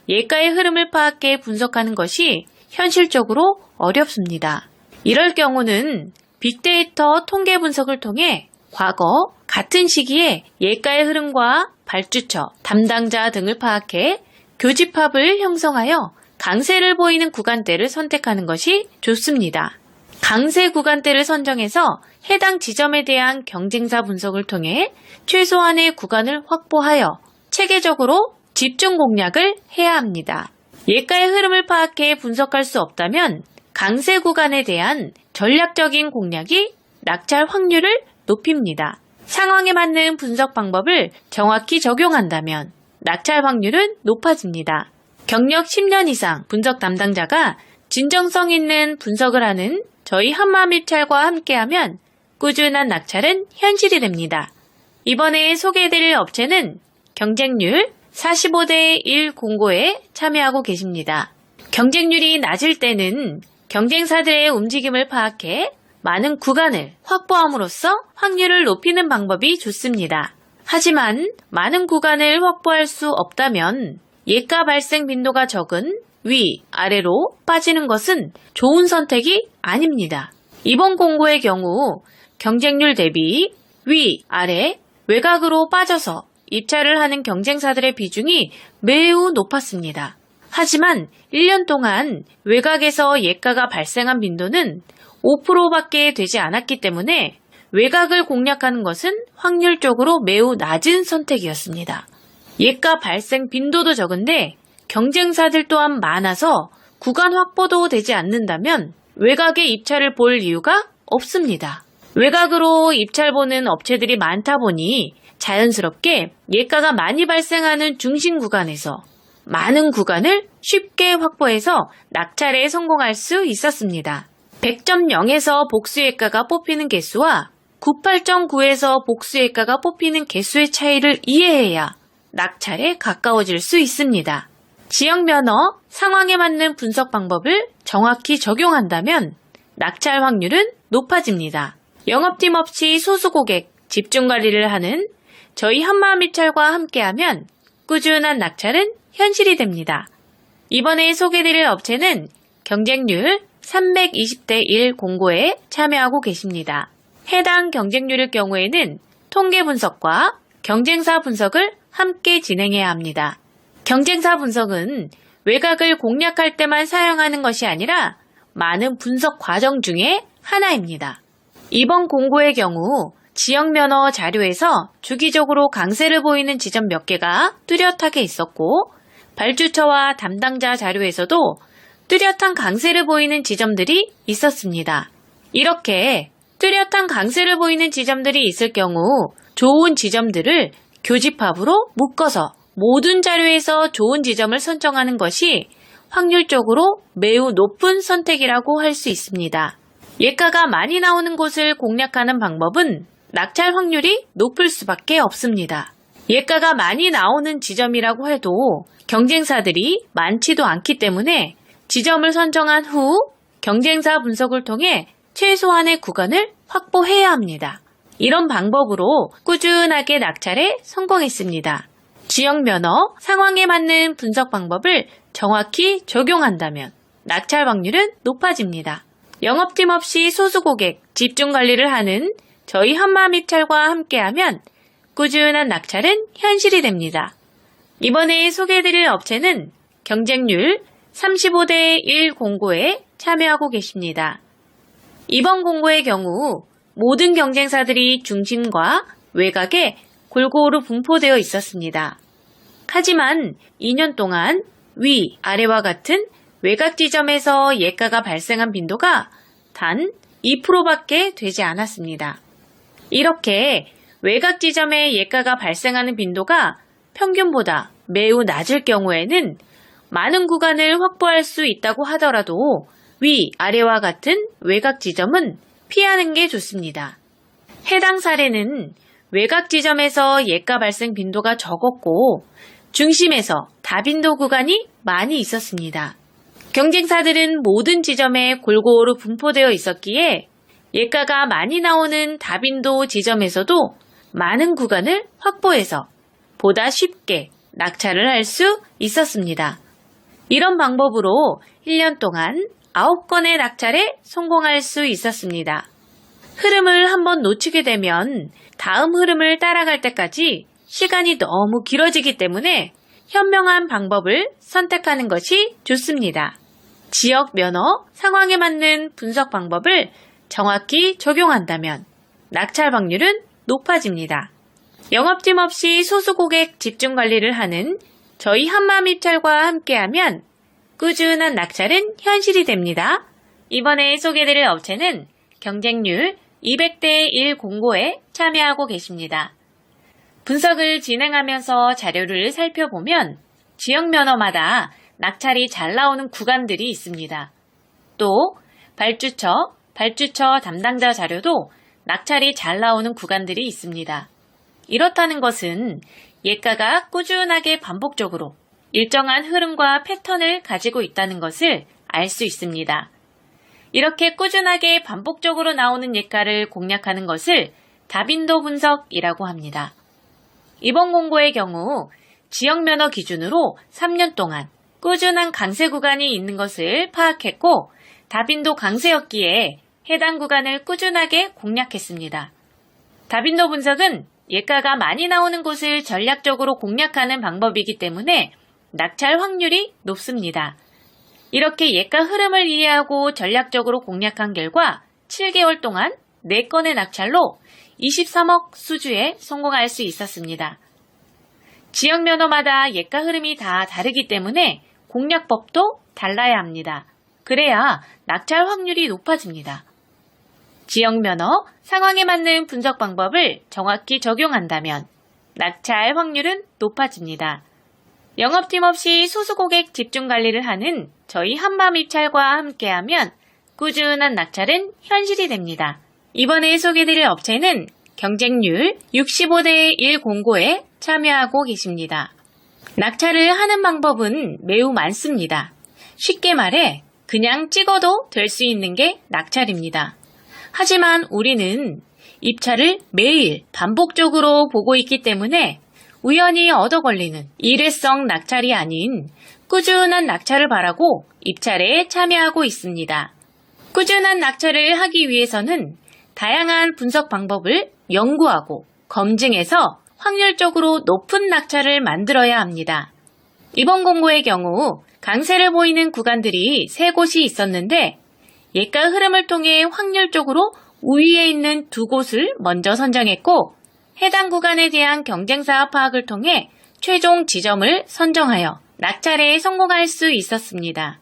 예가의 흐름을 파악해 분석하는 것이 현실적으로 어렵습니다. 이럴 경우는 빅데이터 통계 분석을 통해 과거 같은 시기에 예가의 흐름과 발주처, 담당자 등을 파악해 교집합을 형성하여 강세를 보이는 구간대를 선택하는 것이 좋습니다. 강세 구간대를 선정해서 해당 지점에 대한 경쟁사 분석을 통해 최소한의 구간을 확보하여 체계적으로 집중 공략을 해야 합니다. 예가의 흐름을 파악해 분석할 수 없다면 강세 구간에 대한 전략적인 공략이 낙찰 확률을 높입니다. 상황에 맞는 분석 방법을 정확히 적용한다면 낙찰 확률은 높아집니다. 경력 10년 이상 분석 담당자가 진정성 있는 분석을 하는 저희 한마음입찰과 함께하면 꾸준한 낙찰은 현실이 됩니다. 이번에 소개해드릴 업체는 경쟁률 45대 1 공고에 참여하고 계십니다. 경쟁률이 낮을 때는 경쟁사들의 움직임을 파악해 많은 구간을 확보함으로써 확률을 높이는 방법이 좋습니다. 하지만 많은 구간을 확보할 수 없다면 예가 발생 빈도가 적은 위, 아래로 빠지는 것은 좋은 선택이 아닙니다. 이번 공고의 경우 경쟁률 대비 위, 아래, 외곽으로 빠져서 입찰을 하는 경쟁사들의 비중이 매우 높았습니다. 하지만 1년 동안 외곽에서 예가가 발생한 빈도는 5%밖에 되지 않았기 때문에 외곽을 공략하는 것은 확률적으로 매우 낮은 선택이었습니다. 예가 발생 빈도도 적은데 경쟁사들 또한 많아서 구간 확보도 되지 않는다면 외곽에 입찰을 볼 이유가 없습니다. 외곽으로 입찰 보는 업체들이 많다 보니 자연스럽게 예가가 많이 발생하는 중심 구간에서 많은 구간을 쉽게 확보해서 낙찰에 성공할 수 있었습니다. 100.0에서 복수예가가 뽑히는 개수와 98.9에서 복수예가가 뽑히는 개수의 차이를 이해해야 낙찰에 가까워질 수 있습니다. 지역 면허, 상황에 맞는 분석 방법을 정확히 적용한다면 낙찰 확률은 높아집니다. 영업팀 없이 소수고객 집중 관리를 하는 저희 한마음입찰과 함께하면 꾸준한 낙찰은 현실이 됩니다. 이번에 소개드릴 업체는 경쟁률 320대 1 공고에 참여하고 계십니다. 해당 경쟁률의 경우에는 통계 분석과 경쟁사 분석을 함께 진행해야 합니다. 경쟁사 분석은 외곽을 공략할 때만 사용하는 것이 아니라 많은 분석 과정 중에 하나입니다. 이번 공고의 경우 지역 면허 자료에서 주기적으로 강세를 보이는 지점 몇 개가 뚜렷하게 있었고 발주처와 담당자 자료에서도 뚜렷한 강세를 보이는 지점들이 있었습니다. 이렇게 뚜렷한 강세를 보이는 지점들이 있을 경우 좋은 지점들을 교집합으로 묶어서 모든 자료에서 좋은 지점을 선정하는 것이 확률적으로 매우 높은 선택이라고 할 수 있습니다. 예가가 많이 나오는 곳을 공략하는 방법은 낙찰 확률이 높을 수밖에 없습니다. 예가가 많이 나오는 지점이라고 해도 경쟁사들이 많지도 않기 때문에 지점을 선정한 후 경쟁사 분석을 통해 최소한의 구간을 확보해야 합니다. 이런 방법으로 꾸준하게 낙찰에 성공했습니다. 지역 면허, 상황에 맞는 분석 방법을 정확히 적용한다면 낙찰 확률은 높아집니다. 영업팀 없이 소수 고객 집중 관리를 하는 저희 한마음 입찰과 함께하면 꾸준한 낙찰은 현실이 됩니다. 이번에 소개해드릴 업체는 경쟁률 35대 1 공고에 참여하고 계십니다. 이번 공고의 경우 모든 경쟁사들이 중심과 외곽에 골고루 분포되어 있었습니다. 하지만 2년 동안 위, 아래와 같은 외곽 지점에서 예가가 발생한 빈도가 단 2%밖에 되지 않았습니다. 이렇게 외곽 지점에 예가가 발생하는 빈도가 평균보다 매우 낮을 경우에는 많은 구간을 확보할 수 있다고 하더라도 위, 아래와 같은 외곽 지점은 피하는 게 좋습니다. 해당 사례는 외곽 지점에서 예가 발생 빈도가 적었고 중심에서 다빈도 구간이 많이 있었습니다. 경쟁사들은 모든 지점에 골고루 분포되어 있었기에 예가가 많이 나오는 다빈도 지점에서도 많은 구간을 확보해서 보다 쉽게 낙찰을 할 수 있었습니다. 이런 방법으로 1년 동안 9건의 낙찰에 성공할 수 있었습니다. 흐름을 한번 놓치게 되면 다음 흐름을 따라갈 때까지 시간이 너무 길어지기 때문에 현명한 방법을 선택하는 것이 좋습니다. 지역 면허, 상황에 맞는 분석 방법을 정확히 적용한다면 낙찰 확률은 높아집니다. 영업팀 없이 소수 고객 집중 관리를 하는 저희 한마음 입찰과 함께하면 꾸준한 낙찰은 현실이 됩니다. 이번에 소개해드릴 업체는 경쟁률 200대 1 공고에 참여하고 계십니다. 분석을 진행하면서 자료를 살펴보면 지역 면허마다 낙찰이 잘 나오는 구간들이 있습니다. 또 발주처 담당자 자료도 낙찰이 잘 나오는 구간들이 있습니다. 이렇다는 것은 예가가 꾸준하게 반복적으로 일정한 흐름과 패턴을 가지고 있다는 것을 알 수 있습니다. 이렇게 꾸준하게 반복적으로 나오는 예가를 공략하는 것을 다빈도 분석이라고 합니다. 이번 공고의 경우 지역 면허 기준으로 3년 동안 꾸준한 강세 구간이 있는 것을 파악했고 다빈도 강세였기에 해당 구간을 꾸준하게 공략했습니다. 다빈도 분석은 예가가 많이 나오는 곳을 전략적으로 공략하는 방법이기 때문에 낙찰 확률이 높습니다. 이렇게 예가 흐름을 이해하고 전략적으로 공략한 결과 7개월 동안 4건의 낙찰로 23억 수주에 성공할 수 있었습니다. 지역 면허마다 예가 흐름이 다 다르기 때문에 공략법도 달라야 합니다. 그래야 낙찰 확률이 높아집니다. 지역 면허, 상황에 맞는 분석 방법을 정확히 적용한다면 낙찰 확률은 높아집니다. 영업팀 없이 소수 고객 집중 관리를 하는 저희 한마음 입찰과 함께하면 꾸준한 낙찰은 현실이 됩니다. 이번에 소개해드릴 업체는 경쟁률 65대 1 공고에 참여하고 계십니다. 낙찰을 하는 방법은 매우 많습니다. 쉽게 말해 그냥 찍어도 될 수 있는 게 낙찰입니다. 하지만 우리는 입찰을 매일 반복적으로 보고 있기 때문에 우연히 얻어 걸리는 일회성 낙찰이 아닌 꾸준한 낙찰을 바라고 입찰에 참여하고 있습니다. 꾸준한 낙찰을 하기 위해서는 다양한 분석 방법을 연구하고 검증해서 확률적으로 높은 낙찰을 만들어야 합니다. 이번 공고의 경우 강세를 보이는 구간들이 3곳이 있었는데 예가 흐름을 통해 확률적으로 우위에 있는 2곳을 먼저 선정했고 해당 구간에 대한 경쟁사 파악을 통해 최종 지점을 선정하여 낙찰에 성공할 수 있었습니다.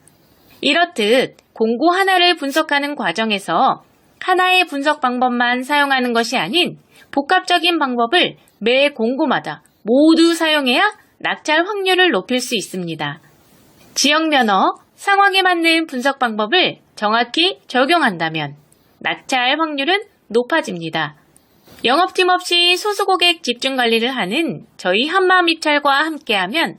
이렇듯 공고 하나를 분석하는 과정에서 하나의 분석 방법만 사용하는 것이 아닌 복합적인 방법을 매 공고마다 모두 사용해야 낙찰 확률을 높일 수 있습니다. 지역 면허, 상황에 맞는 분석 방법을 정확히 적용한다면 낙찰 확률은 높아집니다. 영업팀 없이 소수 고객 집중 관리를 하는 저희 한마음 입찰과 함께하면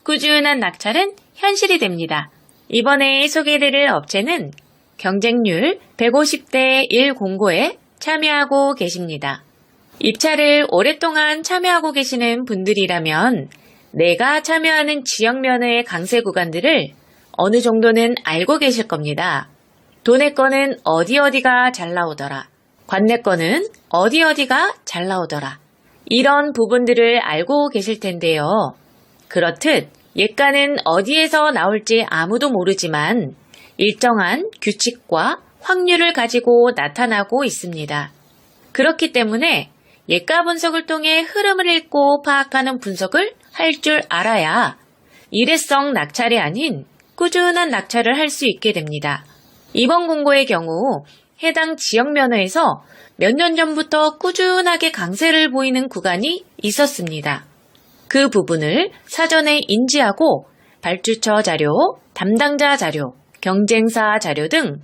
꾸준한 낙찰은 현실이 됩니다. 이번에 소개해드릴 업체는 경쟁률 150대 1 공고에 참여하고 계십니다. 입찰을 오랫동안 참여하고 계시는 분들이라면 내가 참여하는 지역면허의 강세 구간들을 어느 정도는 알고 계실 겁니다. 도내 거는 어디가 잘 나오더라. 관내 거는 어디가 잘 나오더라. 이런 부분들을 알고 계실 텐데요. 그렇듯 예가는 어디에서 나올지 아무도 모르지만 일정한 규칙과 확률을 가지고 나타나고 있습니다. 그렇기 때문에 예가 분석을 통해 흐름을 읽고 파악하는 분석을 할 줄 알아야 일회성 낙찰이 아닌 꾸준한 낙찰을 할 수 있게 됩니다. 이번 공고의 경우 해당 지역 면허에서 몇 년 전부터 꾸준하게 강세를 보이는 구간이 있었습니다. 그 부분을 사전에 인지하고 발주처 자료, 담당자 자료, 경쟁사 자료 등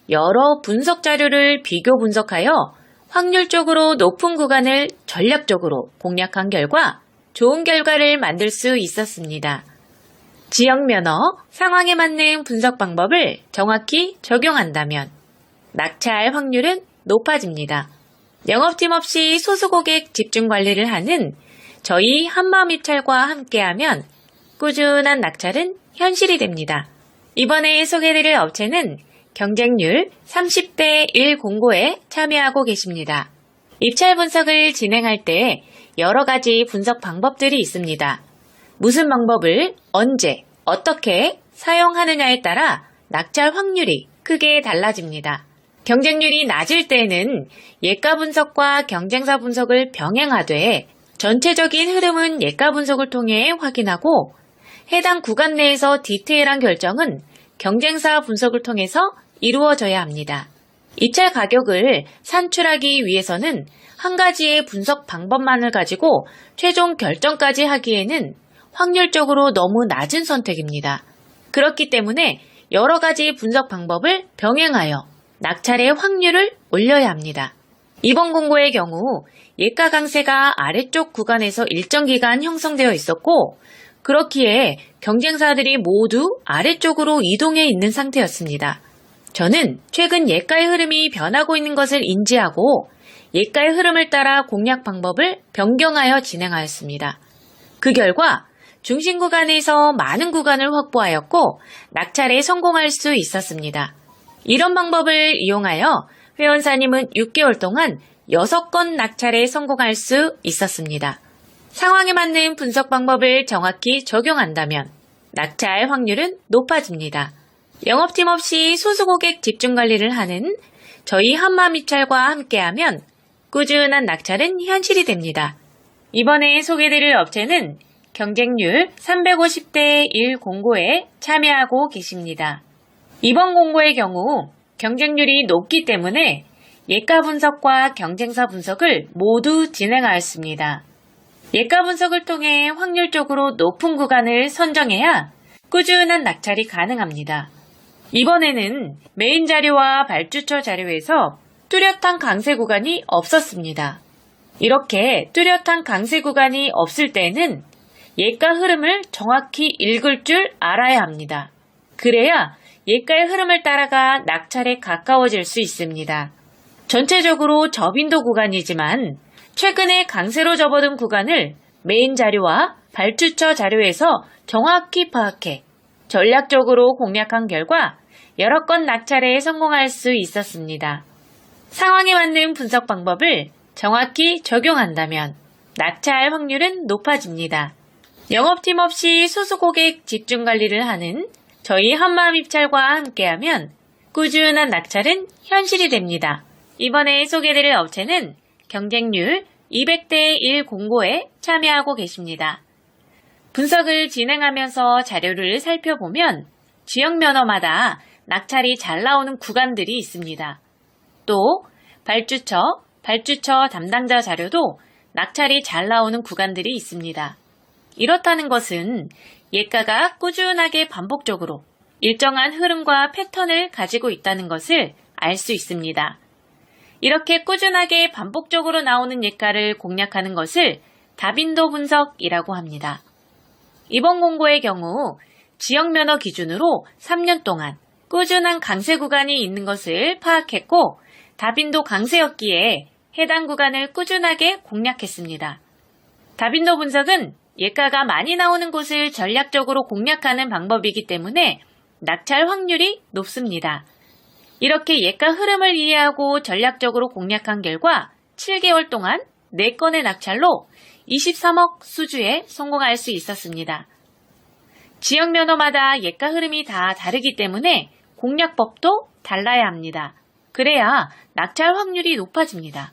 여러 분석 자료를 비교 분석하여 확률적으로 높은 구간을 전략적으로 공략한 결과 좋은 결과를 만들 수 있었습니다. 지역 면허, 상황에 맞는 분석 방법을 정확히 적용한다면 낙찰 확률은 높아집니다. 영업팀 없이 소수 고객 집중 관리를 하는 저희 한마음입찰과 함께하면 꾸준한 낙찰은 현실이 됩니다. 이번에 소개해드릴 업체는 경쟁률 30대 1 공고에 참여하고 계십니다. 입찰 분석을 진행할 때 여러 가지 분석 방법들이 있습니다. 무슨 방법을 언제, 어떻게 사용하느냐에 따라 낙찰 확률이 크게 달라집니다. 경쟁률이 낮을 때는 예가 분석과 경쟁사 분석을 병행하되 전체적인 흐름은 예가 분석을 통해 확인하고 해당 구간 내에서 디테일한 결정은 경쟁사 분석을 통해서 이루어져야 합니다. 입찰 가격을 산출하기 위해서는 한 가지의 분석 방법만을 가지고 최종 결정까지 하기에는 확률적으로 너무 낮은 선택입니다. 그렇기 때문에 여러 가지 분석 방법을 병행하여 낙찰의 확률을 올려야 합니다. 이번 공고의 경우 예가 강세가 아래쪽 구간에서 일정 기간 형성되어 있었고 그렇기에 경쟁사들이 모두 아래쪽으로 이동해 있는 상태였습니다. 저는 최근 예가의 흐름이 변하고 있는 것을 인지하고 예가의 흐름을 따라 공략 방법을 변경하여 진행하였습니다. 그 결과 중심 구간에서 많은 구간을 확보하였고 낙찰에 성공할 수 있었습니다. 이런 방법을 이용하여 회원사님은 6개월 동안 6건 낙찰에 성공할 수 있었습니다. 상황에 맞는 분석 방법을 정확히 적용한다면 낙찰 확률은 높아집니다. 영업팀 없이 소수 고객 집중 관리를 하는 저희 한마음입찰과 함께하면 꾸준한 낙찰은 현실이 됩니다. 이번에 소개드릴 업체는 경쟁률 350대 1 공고에 참여하고 계십니다. 이번 공고의 경우 경쟁률이 높기 때문에 예가 분석과 경쟁사 분석을 모두 진행하였습니다. 예가 분석을 통해 확률적으로 높은 구간을 선정해야 꾸준한 낙찰이 가능합니다. 이번에는 메인 자료와 발주처 자료에서 뚜렷한 강세 구간이 없었습니다. 이렇게 뚜렷한 강세 구간이 없을 때는 예가 흐름을 정확히 읽을 줄 알아야 합니다. 그래야 예가의 흐름을 따라가 낙찰에 가까워질 수 있습니다. 전체적으로 저빈도 구간이지만 최근에 강세로 접어든 구간을 메인 자료와 발주처 자료에서 정확히 파악해 전략적으로 공략한 결과 여러 건 낙찰에 성공할 수 있었습니다. 상황에 맞는 분석 방법을 정확히 적용한다면 낙찰 확률은 높아집니다. 영업팀 없이 소수 고객 집중 관리를 하는 저희 한마음입찰과 함께하면 꾸준한 낙찰은 현실이 됩니다. 이번에 소개드릴 업체는 경쟁률 200대 1 공고에 참여하고 계십니다. 분석을 진행하면서 자료를 살펴보면 지역 면허마다 낙찰이 잘 나오는 구간들이 있습니다. 또 발주처 담당자 자료도 낙찰이 잘 나오는 구간들이 있습니다. 이렇다는 것은 예가가 꾸준하게 반복적으로 일정한 흐름과 패턴을 가지고 있다는 것을 알 수 있습니다. 이렇게 꾸준하게 반복적으로 나오는 예가를 공략하는 것을 다빈도 분석이라고 합니다. 이번 공고의 경우 지역 면허 기준으로 3년 동안 꾸준한 강세 구간이 있는 것을 파악했고 다빈도 강세였기에 해당 구간을 꾸준하게 공략했습니다. 다빈도 분석은 예가가 많이 나오는 곳을 전략적으로 공략하는 방법이기 때문에 낙찰 확률이 높습니다. 이렇게 예가 흐름을 이해하고 전략적으로 공략한 결과 7개월 동안 4건의 낙찰로 23억 수주에 성공할 수 있었습니다. 지역 면허마다 예가 흐름이 다 다르기 때문에 공략법도 달라야 합니다. 그래야 낙찰 확률이 높아집니다.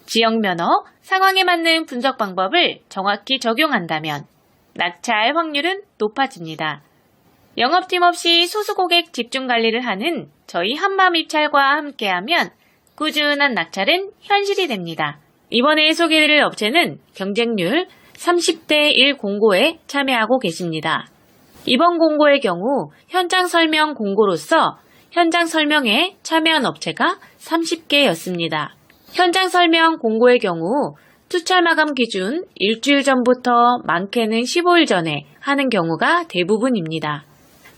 지역 면허, 상황에 맞는 분석 방법을 정확히 적용한다면 낙찰 확률은 높아집니다. 영업팀 없이 소수 고객 집중 관리를 하는 저희 한마음 입찰과 함께하면 꾸준한 낙찰은 현실이 됩니다. 이번에 소개해드릴 업체는 경쟁률 30대 1 공고에 참여하고 계십니다. 이번 공고의 경우 현장 설명 공고로서 현장 설명에 참여한 업체가 30개였습니다. 현장 설명 공고의 경우 투철 마감 기준 일주일 전부터 많게는 15일 전에 하는 경우가 대부분입니다.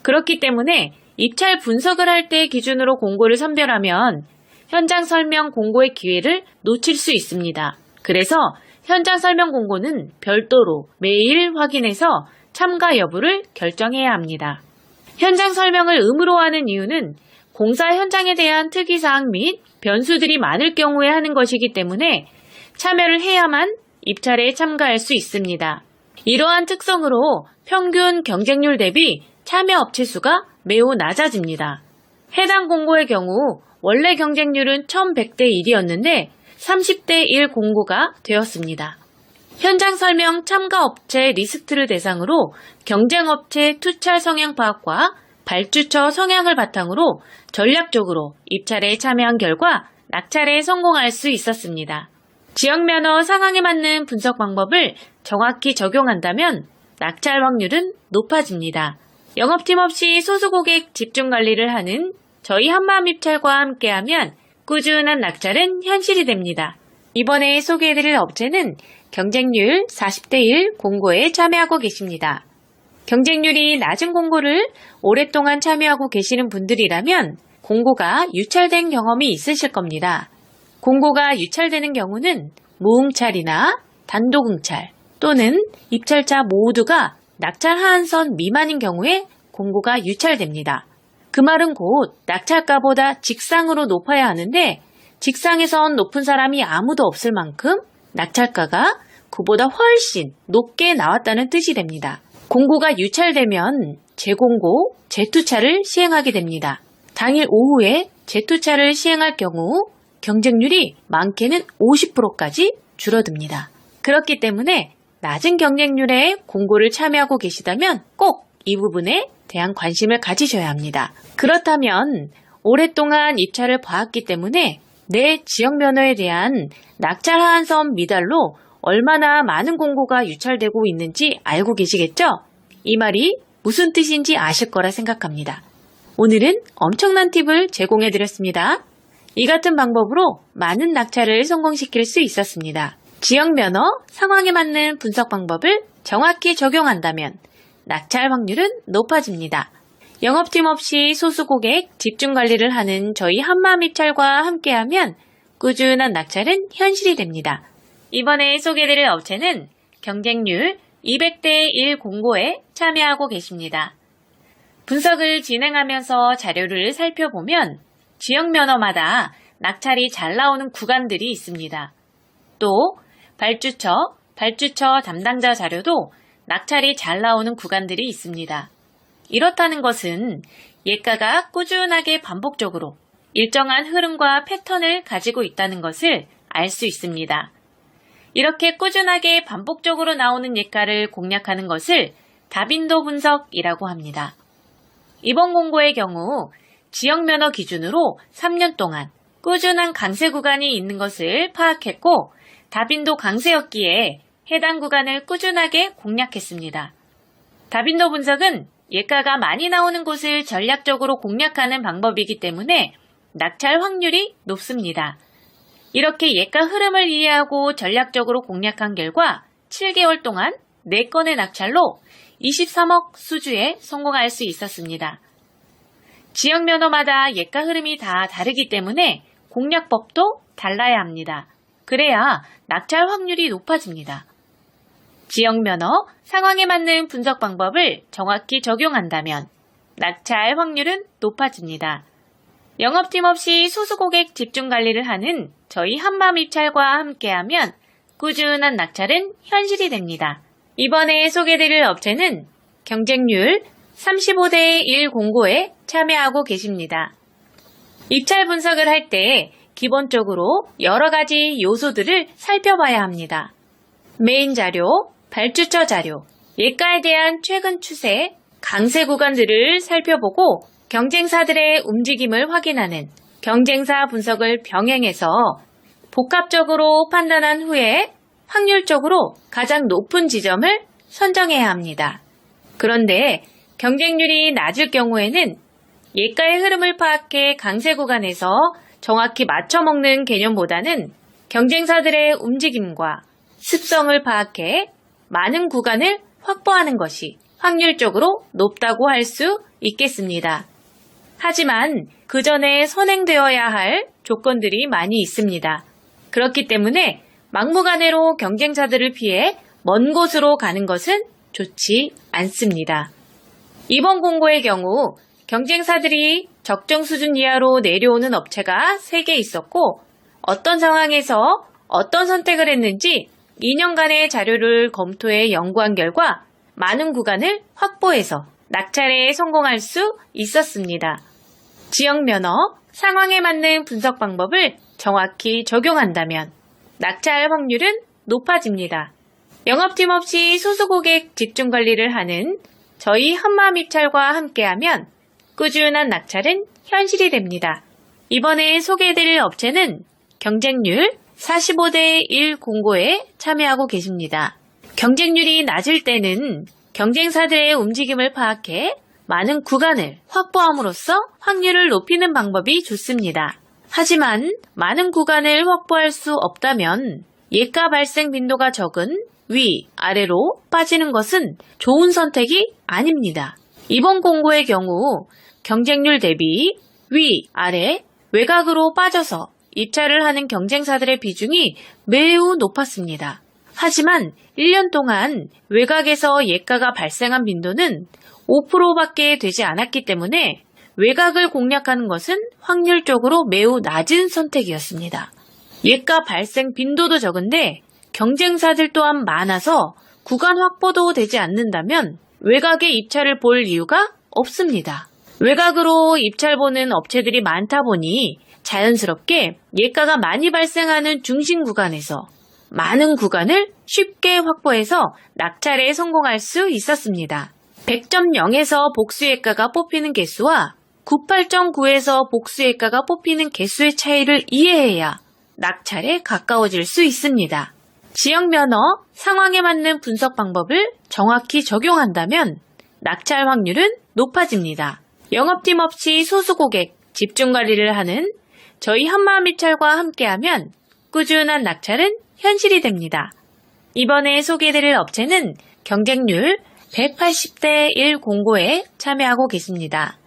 그렇기 때문에 입찰 분석을 할 때 기준으로 공고를 선별하면 현장 설명 공고의 기회를 놓칠 수 있습니다. 그래서 현장 설명 공고는 별도로 매일 확인해서 참가 여부를 결정해야 합니다. 현장 설명을 의무로 하는 이유는 공사 현장에 대한 특이사항 및 변수들이 많을 경우에 하는 것이기 때문에 참여를 해야만 입찰에 참가할 수 있습니다. 이러한 특성으로 평균 경쟁률 대비 참여 업체 수가 매우 낮아집니다. 해당 공고의 경우 원래 경쟁률은 1100대 1이었는데 30대 1 공고가 되었습니다. 현장 설명 참가 업체 리스트를 대상으로 경쟁업체 투철 성향 파악과 발주처 성향을 바탕으로 전략적으로 입찰에 참여한 결과 낙찰에 성공할 수 있었습니다. 지역 면허 상황에 맞는 분석 방법을 정확히 적용한다면 낙찰 확률은 높아집니다. 영업팀 없이 소수 고객 집중 관리를 하는 저희 한마음 입찰과 함께하면 꾸준한 낙찰은 현실이 됩니다. 이번에 소개해드릴 업체는 경쟁률 40대 1 공고에 참여하고 계십니다. 경쟁률이 낮은 공고를 오랫동안 참여하고 계시는 분들이라면 공고가 유찰된 경험이 있으실 겁니다. 공고가 유찰되는 경우는 무응찰이나 단독응찰 또는 입찰자 모두가 낙찰 하한선 미만인 경우에 공고가 유찰됩니다. 그 말은 곧 낙찰가보다 직상으로 높아야 하는데 직상에선 높은 사람이 아무도 없을 만큼 낙찰가가 그보다 훨씬 높게 나왔다는 뜻이 됩니다. 공고가 유찰되면 재공고, 재투차를 시행하게 됩니다. 당일 오후에 재투차를 시행할 경우 경쟁률이 많게는 50%까지 줄어듭니다. 그렇기 때문에 낮은 경쟁률에 공고를 참여하고 계시다면 꼭 이 부분에 대한 관심을 가지셔야 합니다. 그렇다면 오랫동안 입찰을 봐왔기 때문에 내 지역 면허에 대한 낙찰 하한선 미달로 얼마나 많은 공고가 유찰되고 있는지 알고 계시겠죠? 이 말이 무슨 뜻인지 아실 거라 생각합니다. 오늘은 엄청난 팁을 제공해 드렸습니다. 이 같은 방법으로 많은 낙찰을 성공시킬 수 있었습니다. 지역 면허, 상황에 맞는 분석 방법을 정확히 적용한다면 낙찰 확률은 높아집니다. 영업팀 없이 소수 고객 집중 관리를 하는 저희 한마음 입찰과 함께하면 꾸준한 낙찰은 현실이 됩니다. 이번에 소개해드릴 업체는 경쟁률 200대 1 공고에 참여하고 계십니다. 분석을 진행하면서 자료를 살펴보면 지역 면허마다 낙찰이 잘 나오는 구간들이 있습니다. 또 발주처 담당자 자료도 낙찰이 잘 나오는 구간들이 있습니다. 이렇다는 것은 예가가 꾸준하게 반복적으로 일정한 흐름과 패턴을 가지고 있다는 것을 알 수 있습니다. 이렇게 꾸준하게 반복적으로 나오는 예가를 공략하는 것을 다빈도 분석이라고 합니다. 이번 공고의 경우 지역 면허 기준으로 3년 동안 꾸준한 강세 구간이 있는 것을 파악했고 다빈도 강세였기에 해당 구간을 꾸준하게 공략했습니다. 다빈도 분석은 예가가 많이 나오는 곳을 전략적으로 공략하는 방법이기 때문에 낙찰 확률이 높습니다. 이렇게 예가 흐름을 이해하고 전략적으로 공략한 결과 7개월 동안 4건의 낙찰로 23억 수주에 성공할 수 있었습니다. 지역 면허마다 예가 흐름이 다 다르기 때문에 공략법도 달라야 합니다. 그래야 낙찰 확률이 높아집니다. 지역 면허, 상황에 맞는 분석 방법을 정확히 적용한다면 낙찰 확률은 높아집니다. 영업팀 없이 소수 고객 집중 관리를 하는 저희 한마음 입찰과 함께하면 꾸준한 낙찰은 현실이 됩니다. 이번에 소개드릴 업체는 경쟁률 35대 1 공고에 참여하고 계십니다. 입찰 분석을 할 때 기본적으로 여러 가지 요소들을 살펴봐야 합니다. 메인 자료, 발주처 자료, 예가에 대한 최근 추세, 강세 구간들을 살펴보고 경쟁사들의 움직임을 확인하는 경쟁사 분석을 병행해서 복합적으로 판단한 후에 확률적으로 가장 높은 지점을 선정해야 합니다. 그런데 경쟁률이 낮을 경우에는 예가의 흐름을 파악해 강세 구간에서 정확히 맞춰먹는 개념보다는 경쟁사들의 움직임과 습성을 파악해 많은 구간을 확보하는 것이 확률적으로 높다고 할 수 있겠습니다. 하지만 그 전에 선행되어야 할 조건들이 많이 있습니다. 그렇기 때문에 막무가내로 경쟁사들을 피해 먼 곳으로 가는 것은 좋지 않습니다. 이번 공고의 경우 경쟁사들이 적정 수준 이하로 내려오는 업체가 3개 있었고 어떤 상황에서 어떤 선택을 했는지 2년간의 자료를 검토해 연구한 결과 많은 구간을 확보해서 낙찰에 성공할 수 있었습니다. 지역 면허, 상황에 맞는 분석 방법을 정확히 적용한다면 낙찰 확률은 높아집니다. 영업팀 없이 소수 고객 집중 관리를 하는 저희 한마음 입찰과 함께하면 꾸준한 낙찰은 현실이 됩니다. 이번에 소개해드릴 업체는 경쟁률 45대 1 공고에 참여하고 계십니다. 경쟁률이 낮을 때는 경쟁사들의 움직임을 파악해 많은 구간을 확보함으로써 확률을 높이는 방법이 좋습니다. 하지만 많은 구간을 확보할 수 없다면 예가 발생 빈도가 적은 위, 아래로 빠지는 것은 좋은 선택이 아닙니다. 이번 공고의 경우 경쟁률 대비 위, 아래, 외곽으로 빠져서 입찰을 하는 경쟁사들의 비중이 매우 높았습니다. 하지만 1년 동안 외곽에서 예가가 발생한 빈도는 5%밖에 되지 않았기 때문에 외곽을 공략하는 것은 확률적으로 매우 낮은 선택이었습니다. 예가 발생 빈도도 적은데 경쟁사들 또한 많아서 구간 확보도 되지 않는다면 외곽에 입찰을 볼 이유가 없습니다. 외곽으로 입찰 보는 업체들이 많다 보니 자연스럽게 예가가 많이 발생하는 중심 구간에서 많은 구간을 쉽게 확보해서 낙찰에 성공할 수 있었습니다. 100점 0에서 복수예가가 뽑히는 개수와 98.9에서 복수예가가 뽑히는 개수의 차이를 이해해야 낙찰에 가까워질 수 있습니다. 지역 면허, 상황에 맞는 분석 방법을 정확히 적용한다면 낙찰 확률은 높아집니다. 영업팀 없이 소수 고객 집중 관리를 하는 저희 한마음 입찰과 함께하면 꾸준한 낙찰은 현실이 됩니다. 이번에 소개해드릴 업체는 경쟁률 180대 1 공고에 참여하고 계십니다.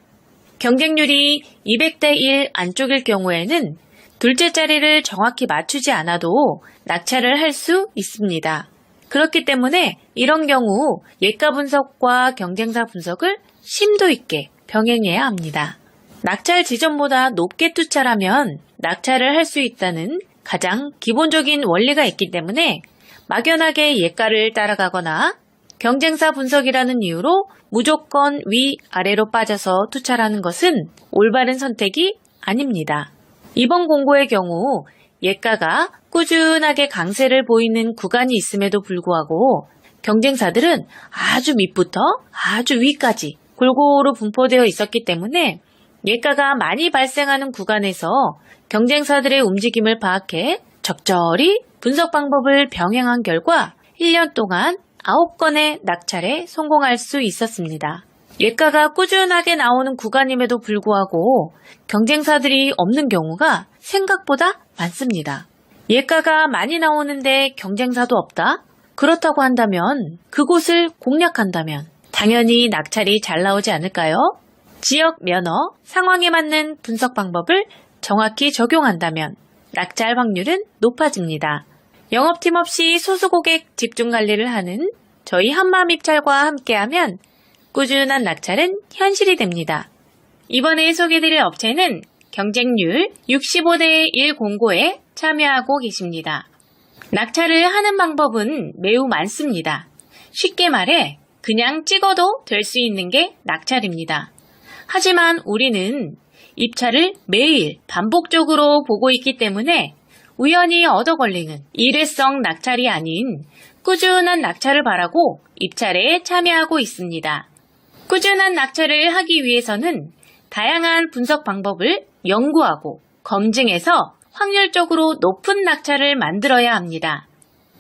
경쟁률이 200대 1 안쪽일 경우에는 둘째 자리를 정확히 맞추지 않아도 낙찰을 할 수 있습니다. 그렇기 때문에 이런 경우 예가 분석과 경쟁사 분석을 심도 있게 병행해야 합니다. 낙찰 지점보다 높게 투찰하면 낙찰을 할 수 있다는 가장 기본적인 원리가 있기 때문에 막연하게 예가를 따라가거나 경쟁사 분석이라는 이유로 무조건 위, 아래로 빠져서 투찰하는 것은 올바른 선택이 아닙니다. 이번 공고의 경우 예가가 꾸준하게 강세를 보이는 구간이 있음에도 불구하고 경쟁사들은 아주 밑부터 아주 위까지 골고루 분포되어 있었기 때문에 예가가 많이 발생하는 구간에서 경쟁사들의 움직임을 파악해 적절히 분석 방법을 병행한 결과 1년 동안 9건의 낙찰에 성공할 수 있었습니다. 예가가 꾸준하게 나오는 구간임에도 불구하고 경쟁사들이 없는 경우가 생각보다 많습니다. 예가가 많이 나오는데 경쟁사도 없다? 그렇다고 한다면 그곳을 공략한다면 당연히 낙찰이 잘 나오지 않을까요? 지역 면허, 상황에 맞는 분석 방법을 정확히 적용한다면 낙찰 확률은 높아집니다. 영업팀 없이 소수고객 집중관리를 하는 저희 한마음입찰과 함께하면 꾸준한 낙찰은 현실이 됩니다. 이번에 소개드릴 업체는 경쟁률 65대 1 공고에 참여하고 계십니다. 낙찰을 하는 방법은 매우 많습니다. 쉽게 말해 그냥 찍어도 될 수 있는 게 낙찰입니다. 하지만 우리는 입찰을 매일 반복적으로 보고 있기 때문에 우연히 얻어 걸리는 일회성 낙찰이 아닌 꾸준한 낙찰을 바라고 입찰에 참여하고 있습니다. 꾸준한 낙찰을 하기 위해서는 다양한 분석 방법을 연구하고 검증해서 확률적으로 높은 낙찰을 만들어야 합니다.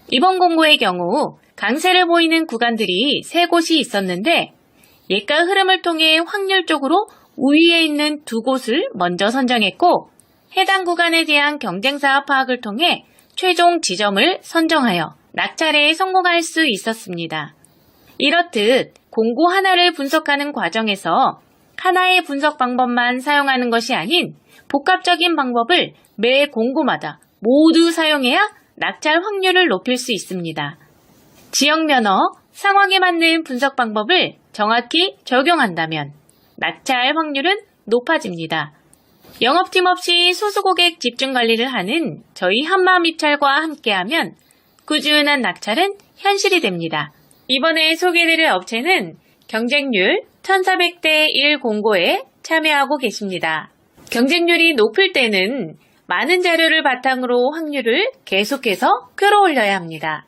이번 공고의 경우 강세를 보이는 구간들이 3곳이 있었는데 예가 흐름을 통해 확률적으로 우위에 있는 2곳을 먼저 선정했고 해당 구간에 대한 경쟁사 파악을 통해 최종 지점을 선정하여 낙찰에 성공할 수 있었습니다. 이렇듯 공고 하나를 분석하는 과정에서 하나의 분석 방법만 사용하는 것이 아닌 복합적인 방법을 매 공고마다 모두 사용해야 낙찰 확률을 높일 수 있습니다. 지역 면허, 상황에 맞는 분석 방법을 정확히 적용한다면 낙찰 확률은 높아집니다. 영업팀 없이 소수고객 집중관리를 하는 저희 한마음입찰과 함께하면 꾸준한 낙찰은 현실이 됩니다. 이번에 소개드릴 업체는 경쟁률 1400대 1 공고에 참여하고 계십니다. 경쟁률이 높을 때는 많은 자료를 바탕으로 확률을 계속해서 끌어올려야 합니다.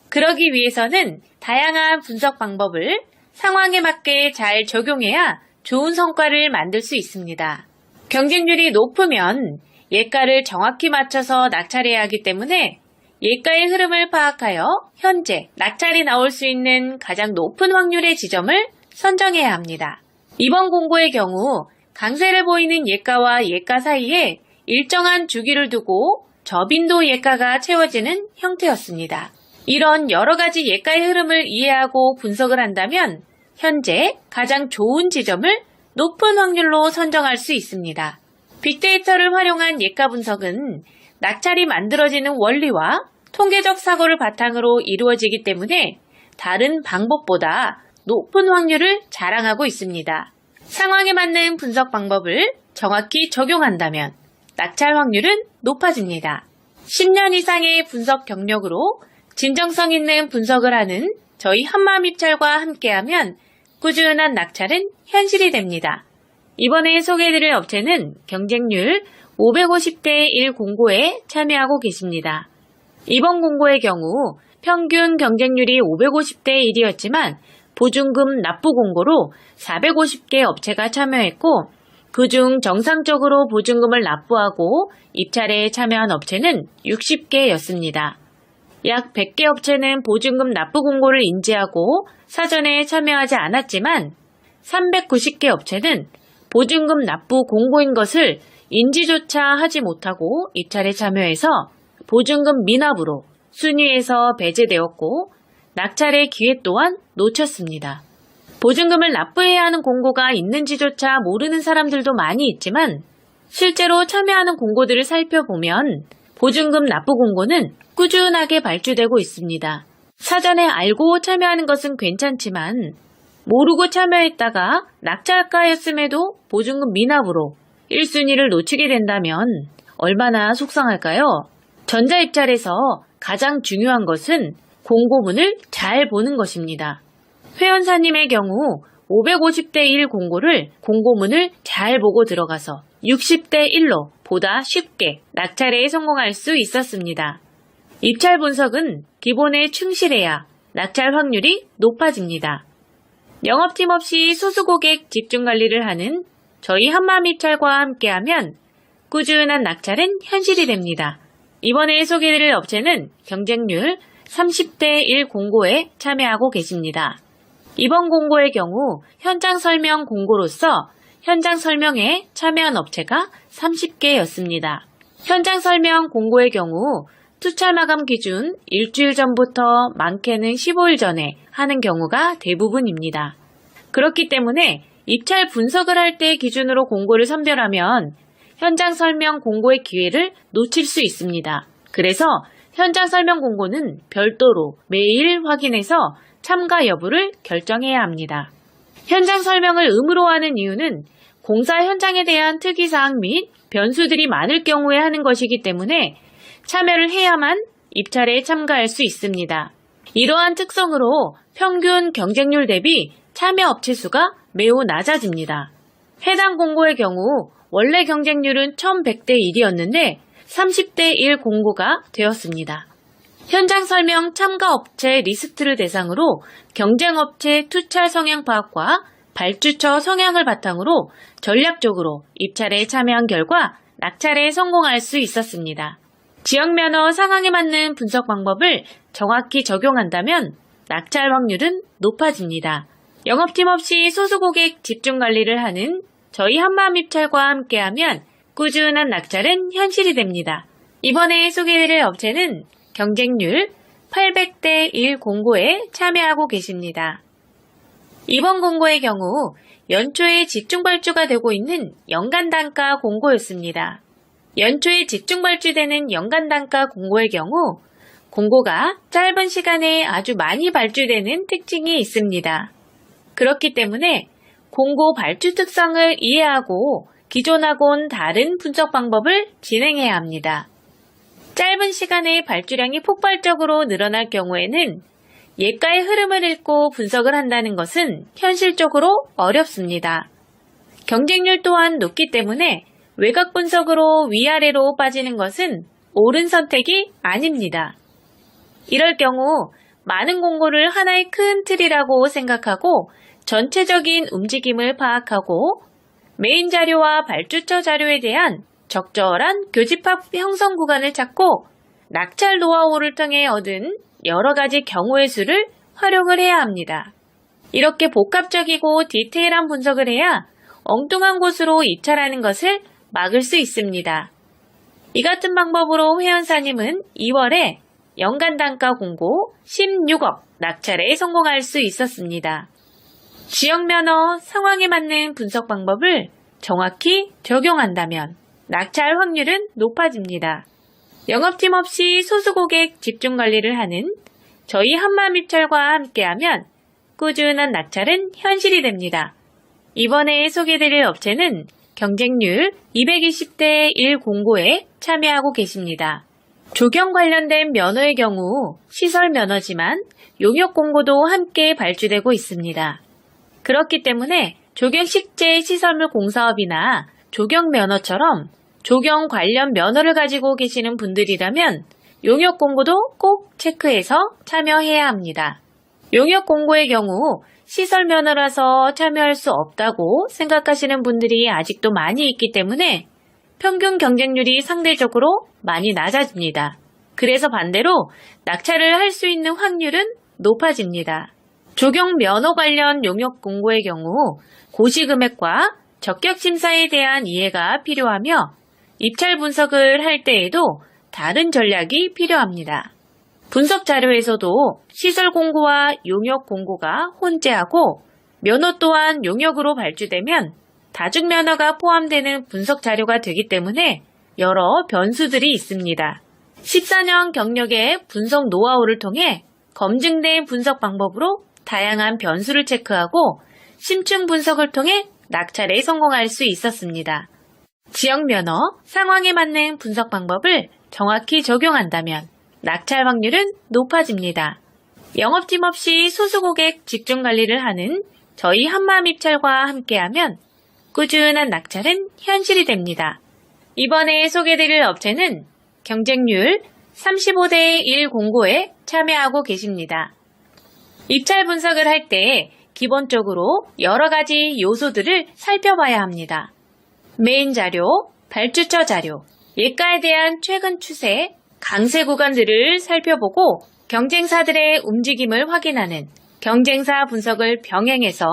그러기 위해서는 다양한 분석 방법을 상황에 맞게 잘 적용해야 좋은 성과를 만들 수 있습니다. 경쟁률이 높으면 예가를 정확히 맞춰서 낙찰해야 하기 때문에 예가의 흐름을 파악하여 현재 낙찰이 나올 수 있는 가장 높은 확률의 지점을 선정해야 합니다. 이번 공고의 경우 강세를 보이는 예가와 예가 사이에 일정한 주기를 두고 저빈도 예가가 채워지는 형태였습니다. 이런 여러 가지 예가의 흐름을 이해하고 분석을 한다면 현재 가장 좋은 지점을 높은 확률로 선정할 수 있습니다. 빅데이터를 활용한 예가 분석은 낙찰이 만들어지는 원리와 통계적 사고를 바탕으로 이루어지기 때문에 다른 방법보다 높은 확률을 자랑하고 있습니다. 상황에 맞는 분석 방법을 정확히 적용한다면 낙찰 확률은 높아집니다. 10년 이상의 분석 경력으로 진정성 있는 분석을 하는 저희 한마음입찰과 함께하면 꾸준한 낙찰은 현실이 됩니다. 이번에 소개해드릴 업체는 경쟁률 550대 1 공고에 참여하고 계십니다. 이번 공고의 경우 평균 경쟁률이 550대 1이었지만 보증금 납부 공고로 450개 업체가 참여했고 그중 정상적으로 보증금을 납부하고 입찰에 참여한 업체는 60개였습니다. 약 100개 업체는 보증금 납부 공고를 인지하고 사전에 참여하지 않았지만 390개 업체는 보증금 납부 공고인 것을 인지조차 하지 못하고 입찰에 참여해서 보증금 미납으로 순위에서 배제되었고 낙찰의 기회 또한 놓쳤습니다. 보증금을 납부해야 하는 공고가 있는지조차 모르는 사람들도 많이 있지만 실제로 참여하는 공고들을 살펴보면 보증금 납부 공고는 꾸준하게 발주되고 있습니다. 사전에 알고 참여하는 것은 괜찮지만 모르고 참여했다가 낙찰가였음에도 보증금 미납으로 1순위를 놓치게 된다면 얼마나 속상할까요? 전자입찰에서 가장 중요한 것은 공고문을 잘 보는 것입니다. 회원사님의 경우 550대 1 공고를 공고문을 잘 보고 들어가서 60대 1로 보다 쉽게 낙찰에 성공할 수 있었습니다. 입찰 분석은 기본에 충실해야 낙찰 확률이 높아집니다. 영업팀 없이 소수고객 집중관리를 하는 저희 한마음입찰과 함께하면 꾸준한 낙찰은 현실이 됩니다. 이번에 소개해드릴 업체는 경쟁률 30대 1 공고에 참여하고 계십니다. 이번 공고의 경우 현장 설명 공고로서 현장 설명에 참여한 업체가 30개였습니다. 현장 설명 공고의 경우 투찰 마감 기준 일주일 전부터 많게는 15일 전에 하는 경우가 대부분입니다. 그렇기 때문에 입찰 분석을 할 때 기준으로 공고를 선별하면 현장 설명 공고의 기회를 놓칠 수 있습니다. 그래서 현장 설명 공고는 별도로 매일 확인해서 참가 여부를 결정해야 합니다. 현장 설명을 의무로 하는 이유는 공사 현장에 대한 특이사항 및 변수들이 많을 경우에 하는 것이기 때문에 참여를 해야만 입찰에 참가할 수 있습니다. 이러한 특성으로 평균 경쟁률 대비 참여 업체 수가 매우 낮아집니다. 해당 공고의 경우 원래 경쟁률은 1100대 1이었는데 30대 1 공고가 되었습니다. 현장 설명 참가 업체 리스트를 대상으로 경쟁업체 투찰 성향 파악과 발주처 성향을 바탕으로 전략적으로 입찰에 참여한 결과 낙찰에 성공할 수 있었습니다. 지역 면허 상황에 맞는 분석 방법을 정확히 적용한다면 낙찰 확률은 높아집니다. 영업팀 없이 소수 고객 집중 관리를 하는 저희 한마음입찰과 함께하면 꾸준한 낙찰은 현실이 됩니다. 이번에 소개해드릴 업체는 경쟁률 800대 1 공고에 참여하고 계십니다. 이번 공고의 경우 연초에 집중 발주가 되고 있는 연간 단가 공고였습니다. 연초에 집중 발주되는 연간 단가 공고의 경우 공고가 짧은 시간에 아주 많이 발주되는 특징이 있습니다. 그렇기 때문에 공고 발주 특성을 이해하고 기존하고는 다른 분석 방법을 진행해야 합니다. 짧은 시간에 발주량이 폭발적으로 늘어날 경우에는 예가의 흐름을 읽고 분석을 한다는 것은 현실적으로 어렵습니다. 경쟁률 또한 높기 때문에 외곽 분석으로 위아래로 빠지는 것은 옳은 선택이 아닙니다. 이럴 경우 많은 공고를 하나의 큰 틀이라고 생각하고 전체적인 움직임을 파악하고 메인 자료와 발주처 자료에 대한 적절한 교집합 형성 구간을 찾고 낙찰 노하우를 통해 얻은 여러 가지 경우의 수를 활용을 해야 합니다. 이렇게 복합적이고 디테일한 분석을 해야 엉뚱한 곳으로 입찰하는 것을 막을 수 있습니다. 이 같은 방법으로 회원사님은 2월에 연간 단가 공고 16억 낙찰에 성공할 수 있었습니다. 지역 면허 상황에 맞는 분석 방법을 정확히 적용한다면 낙찰 확률은 높아집니다. 영업팀 없이 소수 고객 집중 관리를 하는 저희 한마음입찰과 함께하면 꾸준한 낙찰은 현실이 됩니다. 이번에 소개드릴 업체는 경쟁률 220대 1 공고에 참여하고 계십니다. 조경 관련된 면허의 경우 시설 면허지만 용역 공고도 함께 발주되고 있습니다. 그렇기 때문에 조경식재 시설물 공사업이나 조경 면허처럼 조경 관련 면허를 가지고 계시는 분들이라면 용역 공고도 꼭 체크해서 참여해야 합니다. 용역 공고의 경우 시설 면허라서 참여할 수 없다고 생각하시는 분들이 아직도 많이 있기 때문에 평균 경쟁률이 상대적으로 많이 낮아집니다. 그래서 반대로 낙찰을 할 수 있는 확률은 높아집니다. 조경 면허 관련 용역 공고의 경우 고시금액과 적격 심사에 대한 이해가 필요하며 입찰 분석을 할 때에도 다른 전략이 필요합니다. 분석 자료에서도 시설 공고와 용역 공고가 혼재하고 면허 또한 용역으로 발주되면 다중 면허가 포함되는 분석 자료가 되기 때문에 여러 변수들이 있습니다. 14년 경력의 분석 노하우를 통해 검증된 분석 방법으로 다양한 변수를 체크하고 심층 분석을 통해 낙찰에 성공할 수 있었습니다. 지역 면허 상황에 맞는 분석 방법을 정확히 적용한다면 낙찰 확률은 높아집니다. 영업팀 없이 소수 고객 집중 관리를 하는 저희 한마음입찰과 함께하면 꾸준한 낙찰은 현실이 됩니다. 이번에 소개드릴 업체는 경쟁률 35대 1 공고에 참여하고 계십니다. 입찰 분석을 할 때 기본적으로 여러 가지 요소들을 살펴봐야 합니다. 메인 자료, 발주처 자료, 예가에 대한 최근 추세, 강세 구간들을 살펴보고 경쟁사들의 움직임을 확인하는 경쟁사 분석을 병행해서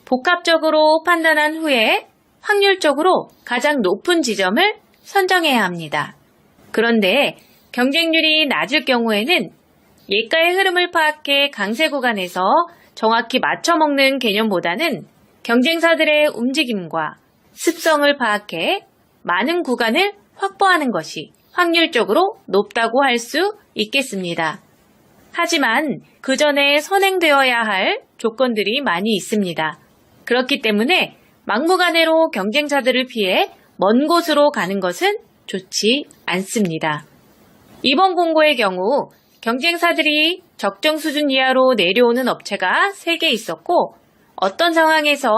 복합적으로 판단한 후에 확률적으로 가장 높은 지점을 선정해야 합니다. 그런데 경쟁률이 낮을 경우에는 예가의 흐름을 파악해 강세 구간에서 정확히 맞춰먹는 개념보다는 경쟁사들의 움직임과 습성을 파악해 많은 구간을 확보하는 것이 확률적으로 높다고 할 수 있겠습니다. 하지만 그 전에 선행되어야 할 조건들이 많이 있습니다. 그렇기 때문에 막무가내로 경쟁자들을 피해 먼 곳으로 가는 것은 좋지 않습니다. 이번 공고의 경우 경쟁사들이 적정 수준 이하로 내려오는 업체가 3개 있었고 어떤 상황에서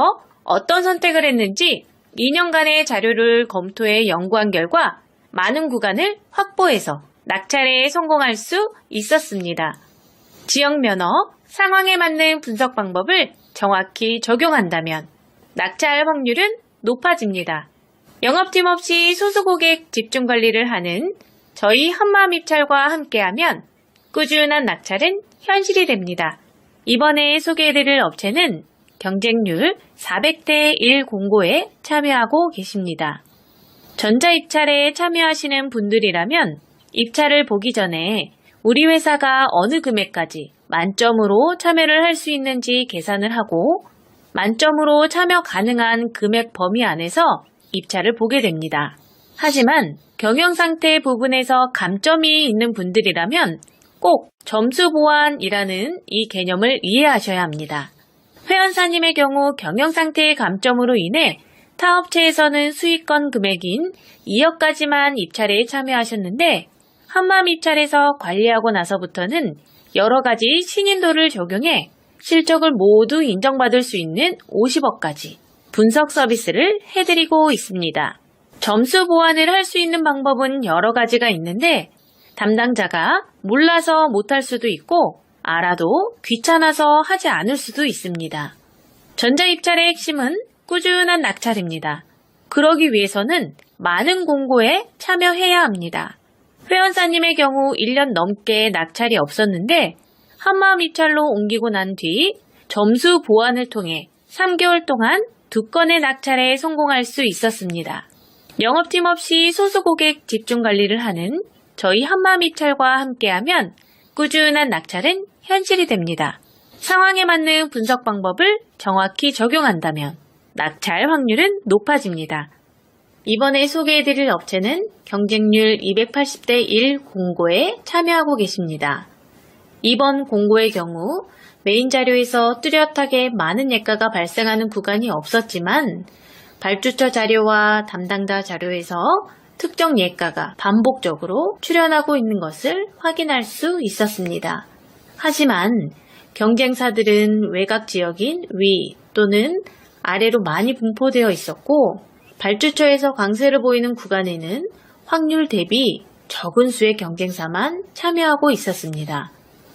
어떤 선택을 했는지 2년간의 자료를 검토해 연구한 결과 많은 구간을 확보해서 낙찰에 성공할 수 있었습니다. 지역 면허, 상황에 맞는 분석 방법을 정확히 적용한다면 낙찰 확률은 높아집니다. 영업팀 없이 소수고객 집중 관리를 하는 저희 한마음입찰과 함께하면 꾸준한 낙찰은 현실이 됩니다. 이번에 소개해드릴 업체는 경쟁률 400대 1 공고에 참여하고 계십니다. 전자입찰에 참여하시는 분들이라면 입찰을 보기 전에 우리 회사가 어느 금액까지 만점으로 참여를 할 수 있는지 계산을 하고 만점으로 참여 가능한 금액 범위 안에서 입찰을 보게 됩니다. 하지만 경영상태 부분에서 감점이 있는 분들이라면 꼭 점수 보완이라는 이 개념을 이해하셔야 합니다. 회원사님의 경우 경영상태의 감점으로 인해 타 업체에서는 수익권 금액인 2억까지만 입찰에 참여하셨는데 한마음 입찰에서 관리하고 나서부터는 여러 가지 신인도를 적용해 실적을 모두 인정받을 수 있는 50억까지 분석 서비스를 해드리고 있습니다. 점수 보완을 할 수 있는 방법은 여러 가지가 있는데 담당자가 몰라서 못할 수도 있고 알아도 귀찮아서 하지 않을 수도 있습니다. 전자입찰의 핵심은 꾸준한 낙찰입니다. 그러기 위해서는 많은 공고에 참여해야 합니다. 회원사님의 경우 1년 넘게 낙찰이 없었는데 한마음 입찰로 옮기고 난 뒤 점수 보완을 통해 3개월 동안 2건의 낙찰에 성공할 수 있었습니다. 영업팀 없이 소수고객 집중관리를 하는 저희 한마음 입찰과 함께하면 꾸준한 낙찰은 현실이 됩니다. 상황에 맞는 분석 방법을 정확히 적용한다면 낙찰 확률은 높아집니다. 이번에 소개해드릴 업체는 경쟁률 280대 1 공고에 참여하고 계십니다. 이번 공고의 경우 메인 자료에서 뚜렷하게 많은 예가가 발생하는 구간이 없었지만 발주처 자료와 담당자 자료에서 특정 예가가 반복적으로 출현하고 있는 것을 확인할 수 있었습니다. 하지만 경쟁사들은 외곽 지역인 위 또는 아래로 많이 분포되어 있었고 발주처에서 강세를 보이는 구간에는 확률 대비 적은 수의 경쟁사만 참여하고 있었습니다.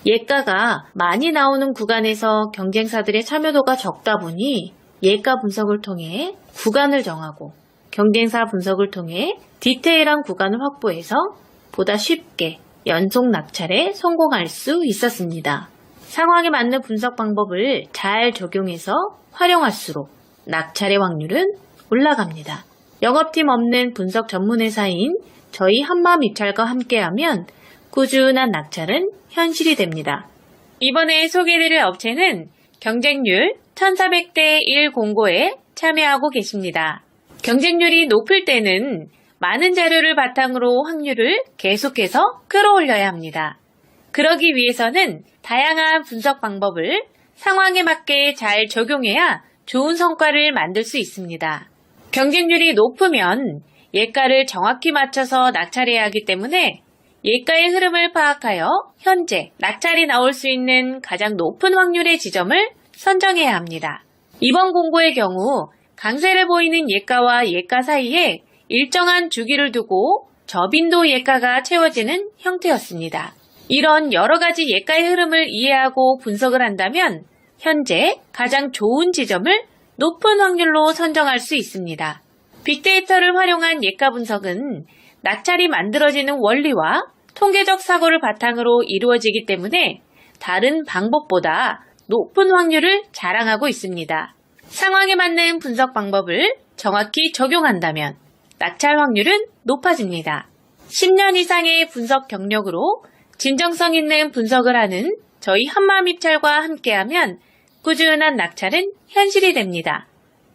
예가가 많이 나오는 구간에서 경쟁사들의 참여도가 적다 보니 예가 분석을 통해 구간을 정하고 경쟁사 분석을 통해 디테일한 구간을 확보해서 보다 쉽게 연속 낙찰에 성공할 수 있었습니다. 상황에 맞는 분석 방법을 잘 적용해서 활용할수록 낙찰의 확률은 올라갑니다. 영업팀 없는 분석 전문회사인 저희 한마음 입찰과 함께하면 꾸준한 낙찰은 현실이 됩니다. 이번에 소개해드릴 업체는 경쟁률 1400대 1 공고에 참여하고 계십니다. 경쟁률이 높을 때는 많은 자료를 바탕으로 확률을 계속해서 끌어올려야 합니다. 그러기 위해서는 다양한 분석 방법을 상황에 맞게 잘 적용해야 좋은 성과를 만들 수 있습니다. 경쟁률이 높으면 예가를 정확히 맞춰서 낙찰해야 하기 때문에 예가의 흐름을 파악하여 현재 낙찰이 나올 수 있는 가장 높은 확률의 지점을 선정해야 합니다. 이번 공고의 경우 강세를 보이는 예가와 예가 사이에 일정한 주기를 두고 저빈도 예가가 채워지는 형태였습니다. 이런 여러 가지 예가의 흐름을 이해하고 분석을 한다면 현재 가장 좋은 지점을 높은 확률로 선정할 수 있습니다. 빅데이터를 활용한 예가 분석은 낙찰이 만들어지는 원리와 통계적 사고를 바탕으로 이루어지기 때문에 다른 방법보다 높은 확률을 자랑하고 있습니다. 상황에 맞는 분석 방법을 정확히 적용한다면 낙찰 확률은 높아집니다. 10년 이상의 분석 경력으로 진정성 있는 분석을 하는 저희 한마음 입찰과 함께하면 꾸준한 낙찰은 현실이 됩니다.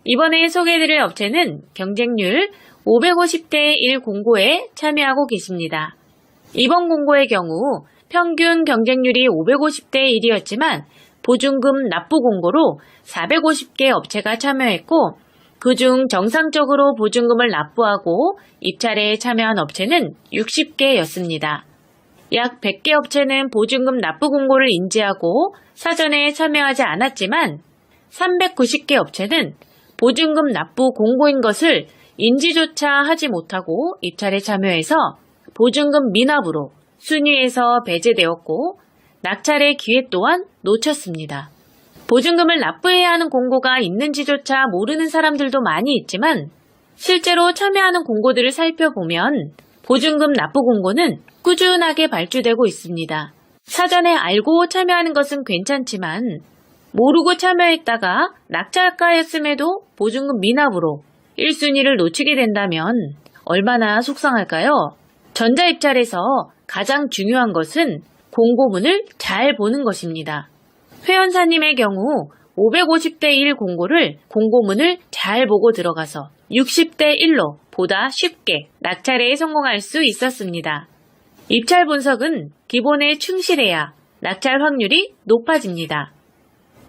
이번에 소개해드릴 업체는 경쟁률 550대 1 공고에 참여하고 계십니다. 이번 공고의 경우 평균 경쟁률이 550대 1이었지만 보증금 납부 공고로 450개 업체가 참여했고 그중 정상적으로 보증금을 납부하고 입찰에 참여한 업체는 60개였습니다. 약 100개 업체는 보증금 납부 공고를 인지하고 사전에 참여하지 않았지만 390개 업체는 보증금 납부 공고인 것을 인지조차 하지 못하고 입찰에 참여해서 보증금 미납으로 순위에서 배제되었고 낙찰의 기회 또한 놓쳤습니다. 보증금을 납부해야 하는 공고가 있는지조차 모르는 사람들도 많이 있지만 실제로 참여하는 공고들을 살펴보면 보증금 납부 공고는 꾸준하게 발주되고 있습니다. 사전에 알고 참여하는 것은 괜찮지만 모르고 참여했다가 낙찰가였음에도 보증금 미납으로 1순위를 놓치게 된다면 얼마나 속상할까요? 전자입찰에서 가장 중요한 것은 공고문을 잘 보는 것입니다. 회원사님의 경우 550대 1 공고를 공고문을 잘 보고 들어가서 60대 1로 보다 쉽게 낙찰에 성공할 수 있었습니다. 입찰 분석은 기본에 충실해야 낙찰 확률이 높아집니다.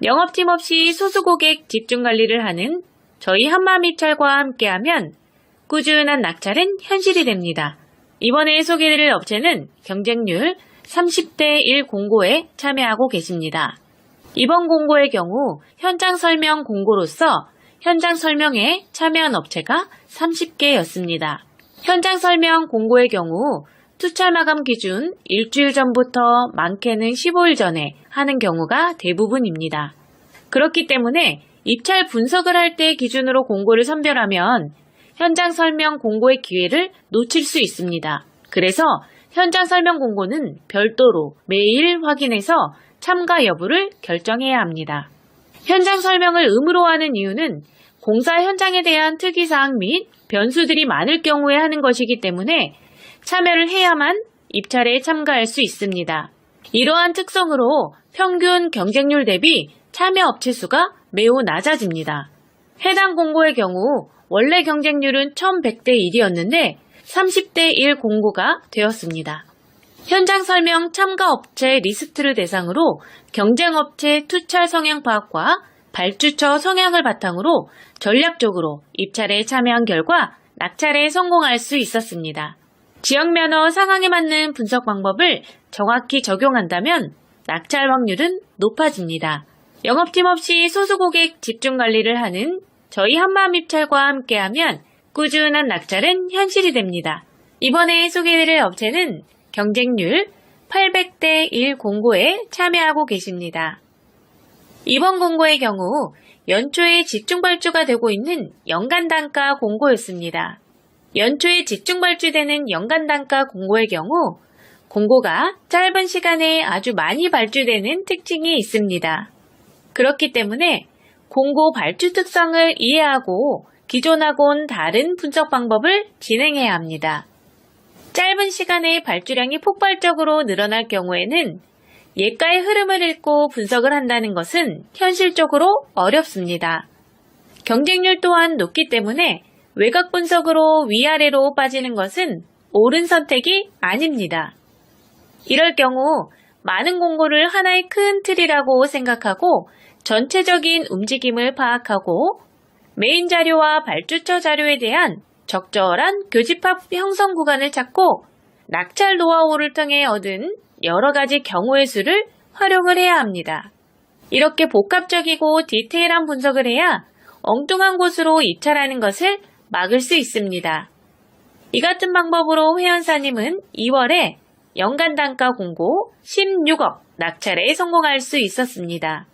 영업팀 없이 소수 고객 집중 관리를 하는 저희 한마음입찰과 함께하면 꾸준한 낙찰은 현실이 됩니다. 이번에 소개해드릴 업체는 경쟁률 30대 1 공고에 참여하고 계십니다. 이번 공고의 경우 현장 설명 공고로서 현장 설명에 참여한 업체가 30개였습니다. 현장 설명 공고의 경우 투찰 마감 기준 일주일 전부터 많게는 15일 전에 하는 경우가 대부분입니다. 그렇기 때문에 입찰 분석을 할 때 기준으로 공고를 선별하면 현장 설명 공고의 기회를 놓칠 수 있습니다. 그래서 현장 설명 공고는 별도로 매일 확인해서 참가 여부를 결정해야 합니다. 현장 설명을 의무로 하는 이유는 공사 현장에 대한 특이사항 및 변수들이 많을 경우에 하는 것이기 때문에 참여를 해야만 입찰에 참가할 수 있습니다. 이러한 특성으로 평균 경쟁률 대비 참여 업체 수가 매우 낮아집니다. 해당 공고의 경우 원래 경쟁률은 1100대 1이었는데 30대 1 공고가 되었습니다. 현장 설명 참가 업체 리스트를 대상으로 경쟁업체 투찰 성향 파악과 발주처 성향을 바탕으로 전략적으로 입찰에 참여한 결과 낙찰에 성공할 수 있었습니다. 지역면허 상황에 맞는 분석 방법을 정확히 적용한다면 낙찰 확률은 높아집니다. 영업팀 없이 소수 고객 집중 관리를 하는 저희 한마음입찰과 함께하면 꾸준한 낙찰은 현실이 됩니다. 이번에 소개해드릴 업체는 경쟁률 800대 1 공고에 참여하고 계십니다. 이번 공고의 경우 연초에 집중 발주가 되고 있는 연간 단가 공고였습니다. 연초에 집중 발주되는 연간 단가 공고의 경우 공고가 짧은 시간에 아주 많이 발주되는 특징이 있습니다. 그렇기 때문에 공고 발주 특성을 이해하고 기존하고는 다른 분석 방법을 진행해야 합니다. 짧은 시간에 발주량이 폭발적으로 늘어날 경우에는 예가의 흐름을 읽고 분석을 한다는 것은 현실적으로 어렵습니다. 경쟁률 또한 높기 때문에 외곽 분석으로 위아래로 빠지는 것은 옳은 선택이 아닙니다. 이럴 경우 많은 공고를 하나의 큰 틀이라고 생각하고 전체적인 움직임을 파악하고 메인 자료와 발주처 자료에 대한 적절한 교집합 형성 구간을 찾고 낙찰 노하우를 통해 얻은 여러 가지 경우의 수를 활용을 해야 합니다. 이렇게 복합적이고 디테일한 분석을 해야 엉뚱한 곳으로 입찰하는 것을 막을 수 있습니다. 이 같은 방법으로 회원사님은 2월에 연간 단가 공고 16억 낙찰에 성공할 수 있었습니다.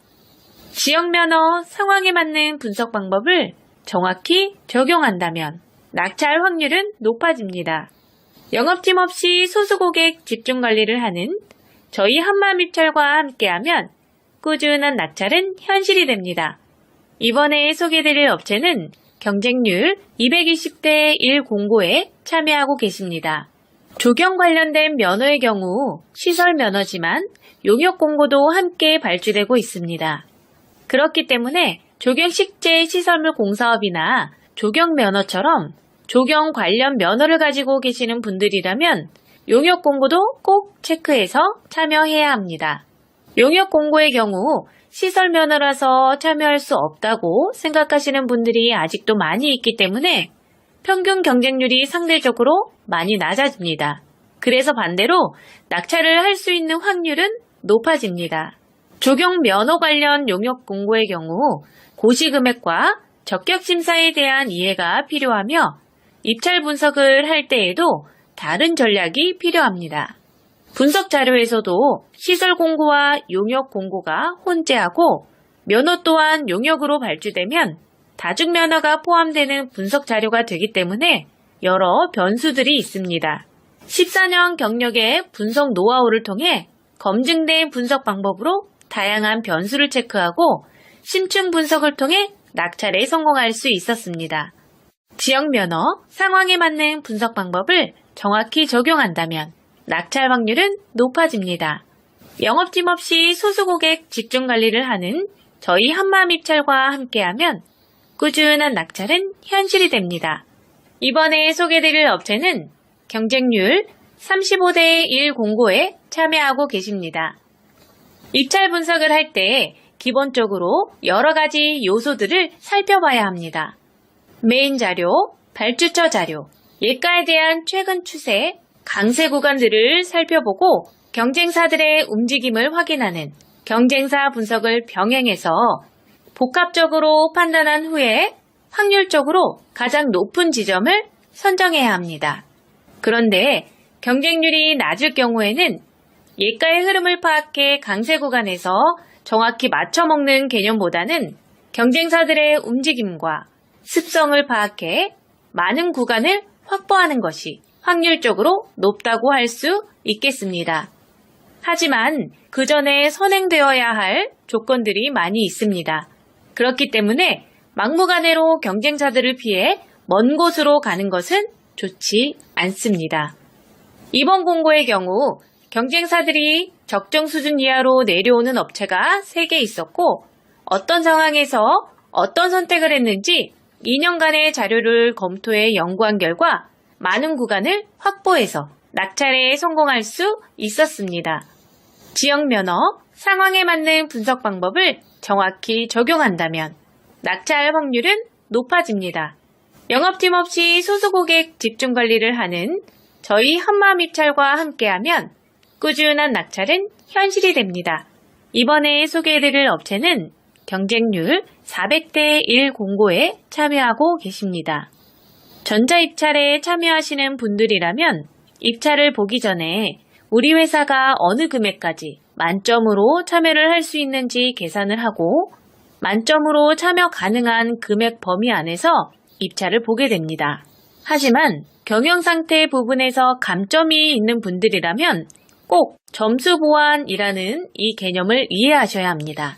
지역 면허 상황에 맞는 분석 방법을 정확히 적용한다면 낙찰 확률은 높아집니다. 영업팀 없이 소수 고객 집중 관리를 하는 저희 한마음입찰과 함께하면 꾸준한 낙찰은 현실이 됩니다. 이번에 소개해드릴 업체는 경쟁률 220대 1 공고에 참여하고 계십니다. 조경 관련된 면허의 경우 시설 면허지만 용역 공고도 함께 발주되고 있습니다. 그렇기 때문에 조경식재 시설물 공사업이나 조경 면허처럼 조경 관련 면허를 가지고 계시는 분들이라면 용역 공고도 꼭 체크해서 참여해야 합니다. 용역 공고의 경우 시설 면허라서 참여할 수 없다고 생각하시는 분들이 아직도 많이 있기 때문에 평균 경쟁률이 상대적으로 많이 낮아집니다. 그래서 반대로 낙찰을 할 수 있는 확률은 높아집니다. 조경 면허 관련 용역 공고의 경우 고시 금액과 적격 심사에 대한 이해가 필요하며 입찰 분석을 할 때에도 다른 전략이 필요합니다. 분석 자료에서도 시설 공고와 용역 공고가 혼재하고 면허 또한 용역으로 발주되면 다중 면허가 포함되는 분석 자료가 되기 때문에 여러 변수들이 있습니다. 14년 경력의 분석 노하우를 통해 검증된 분석 방법으로 다양한 변수를 체크하고 심층 분석을 통해 낙찰에 성공할 수 있었습니다. 지역 면허, 상황에 맞는 분석 방법을 정확히 적용한다면 낙찰 확률은 높아집니다. 영업팀 없이 소수고객 집중 관리를 하는 저희 한마음입찰과 함께하면 꾸준한 낙찰은 현실이 됩니다. 이번에 소개드릴 업체는 경쟁률 35대 1 공고에 참여하고 계십니다. 입찰 분석을 할 때 기본적으로 여러 가지 요소들을 살펴봐야 합니다. 메인 자료, 발주처 자료, 예가에 대한 최근 추세, 강세 구간들을 살펴보고 경쟁사들의 움직임을 확인하는 경쟁사 분석을 병행해서 복합적으로 판단한 후에 확률적으로 가장 높은 지점을 선정해야 합니다. 그런데 경쟁률이 낮을 경우에는 예가의 흐름을 파악해 강세 구간에서 정확히 맞춰먹는 개념보다는 경쟁사들의 움직임과 습성을 파악해 많은 구간을 확보하는 것이 확률적으로 높다고 할 수 있겠습니다. 하지만 그 전에 선행되어야 할 조건들이 많이 있습니다. 그렇기 때문에 막무가내로 경쟁사들을 피해 먼 곳으로 가는 것은 좋지 않습니다. 이번 공고의 경우 경쟁사들이 적정 수준 이하로 내려오는 업체가 3개 있었고 어떤 상황에서 어떤 선택을 했는지 2년간의 자료를 검토해 연구한 결과 많은 구간을 확보해서 낙찰에 성공할 수 있었습니다. 지역 면허, 상황에 맞는 분석 방법을 정확히 적용한다면 낙찰 확률은 높아집니다. 영업팀 없이 소수고객 집중 관리를 하는 저희 한마음입찰과 함께하면 꾸준한 낙찰은 현실이 됩니다. 이번에 소개해드릴 업체는 경쟁률 400대 1 공고에 참여하고 계십니다. 전자입찰에 참여하시는 분들이라면 입찰을 보기 전에 우리 회사가 어느 금액까지 만점으로 참여를 할 수 있는지 계산을 하고 만점으로 참여 가능한 금액 범위 안에서 입찰을 보게 됩니다. 하지만 경영상태 부분에서 감점이 있는 분들이라면 꼭 점수 보완이라는 이 개념을 이해하셔야 합니다.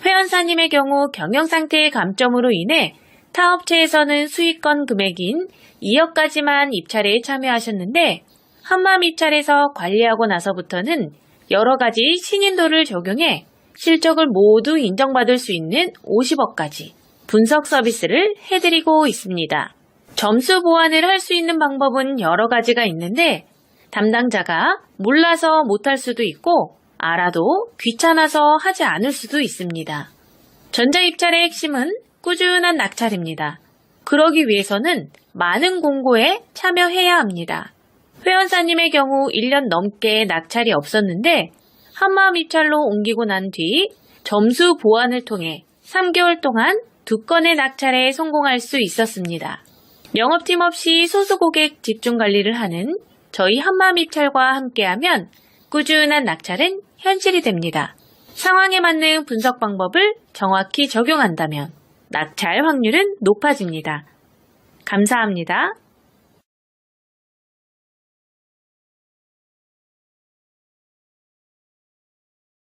회원사님의 경우 경영상태의 감점으로 인해 타 업체에서는 수익권 금액인 2억까지만 입찰에 참여하셨는데 한마음입찰에서 관리하고 나서부터는 여러 가지 신인도를 적용해 실적을 모두 인정받을 수 있는 50억까지 분석 서비스를 해드리고 있습니다. 점수 보완을 할 수 있는 방법은 여러 가지가 있는데 담당자가 몰라서 못할 수도 있고 알아도 귀찮아서 하지 않을 수도 있습니다. 전자입찰의 핵심은 꾸준한 낙찰입니다. 그러기 위해서는 많은 공고에 참여해야 합니다. 회원사님의 경우 1년 넘게 낙찰이 없었는데 한마음입찰로 옮기고 난 뒤 점수 보완을 통해 3개월 동안 2건의 낙찰에 성공할 수 있었습니다. 영업팀 없이 소수고객 집중관리를 하는 저희 한마음입찰과 함께하면 꾸준한 낙찰은 현실이 됩니다. 상황에 맞는 분석 방법을 정확히 적용한다면 낙찰 확률은 높아집니다. 감사합니다.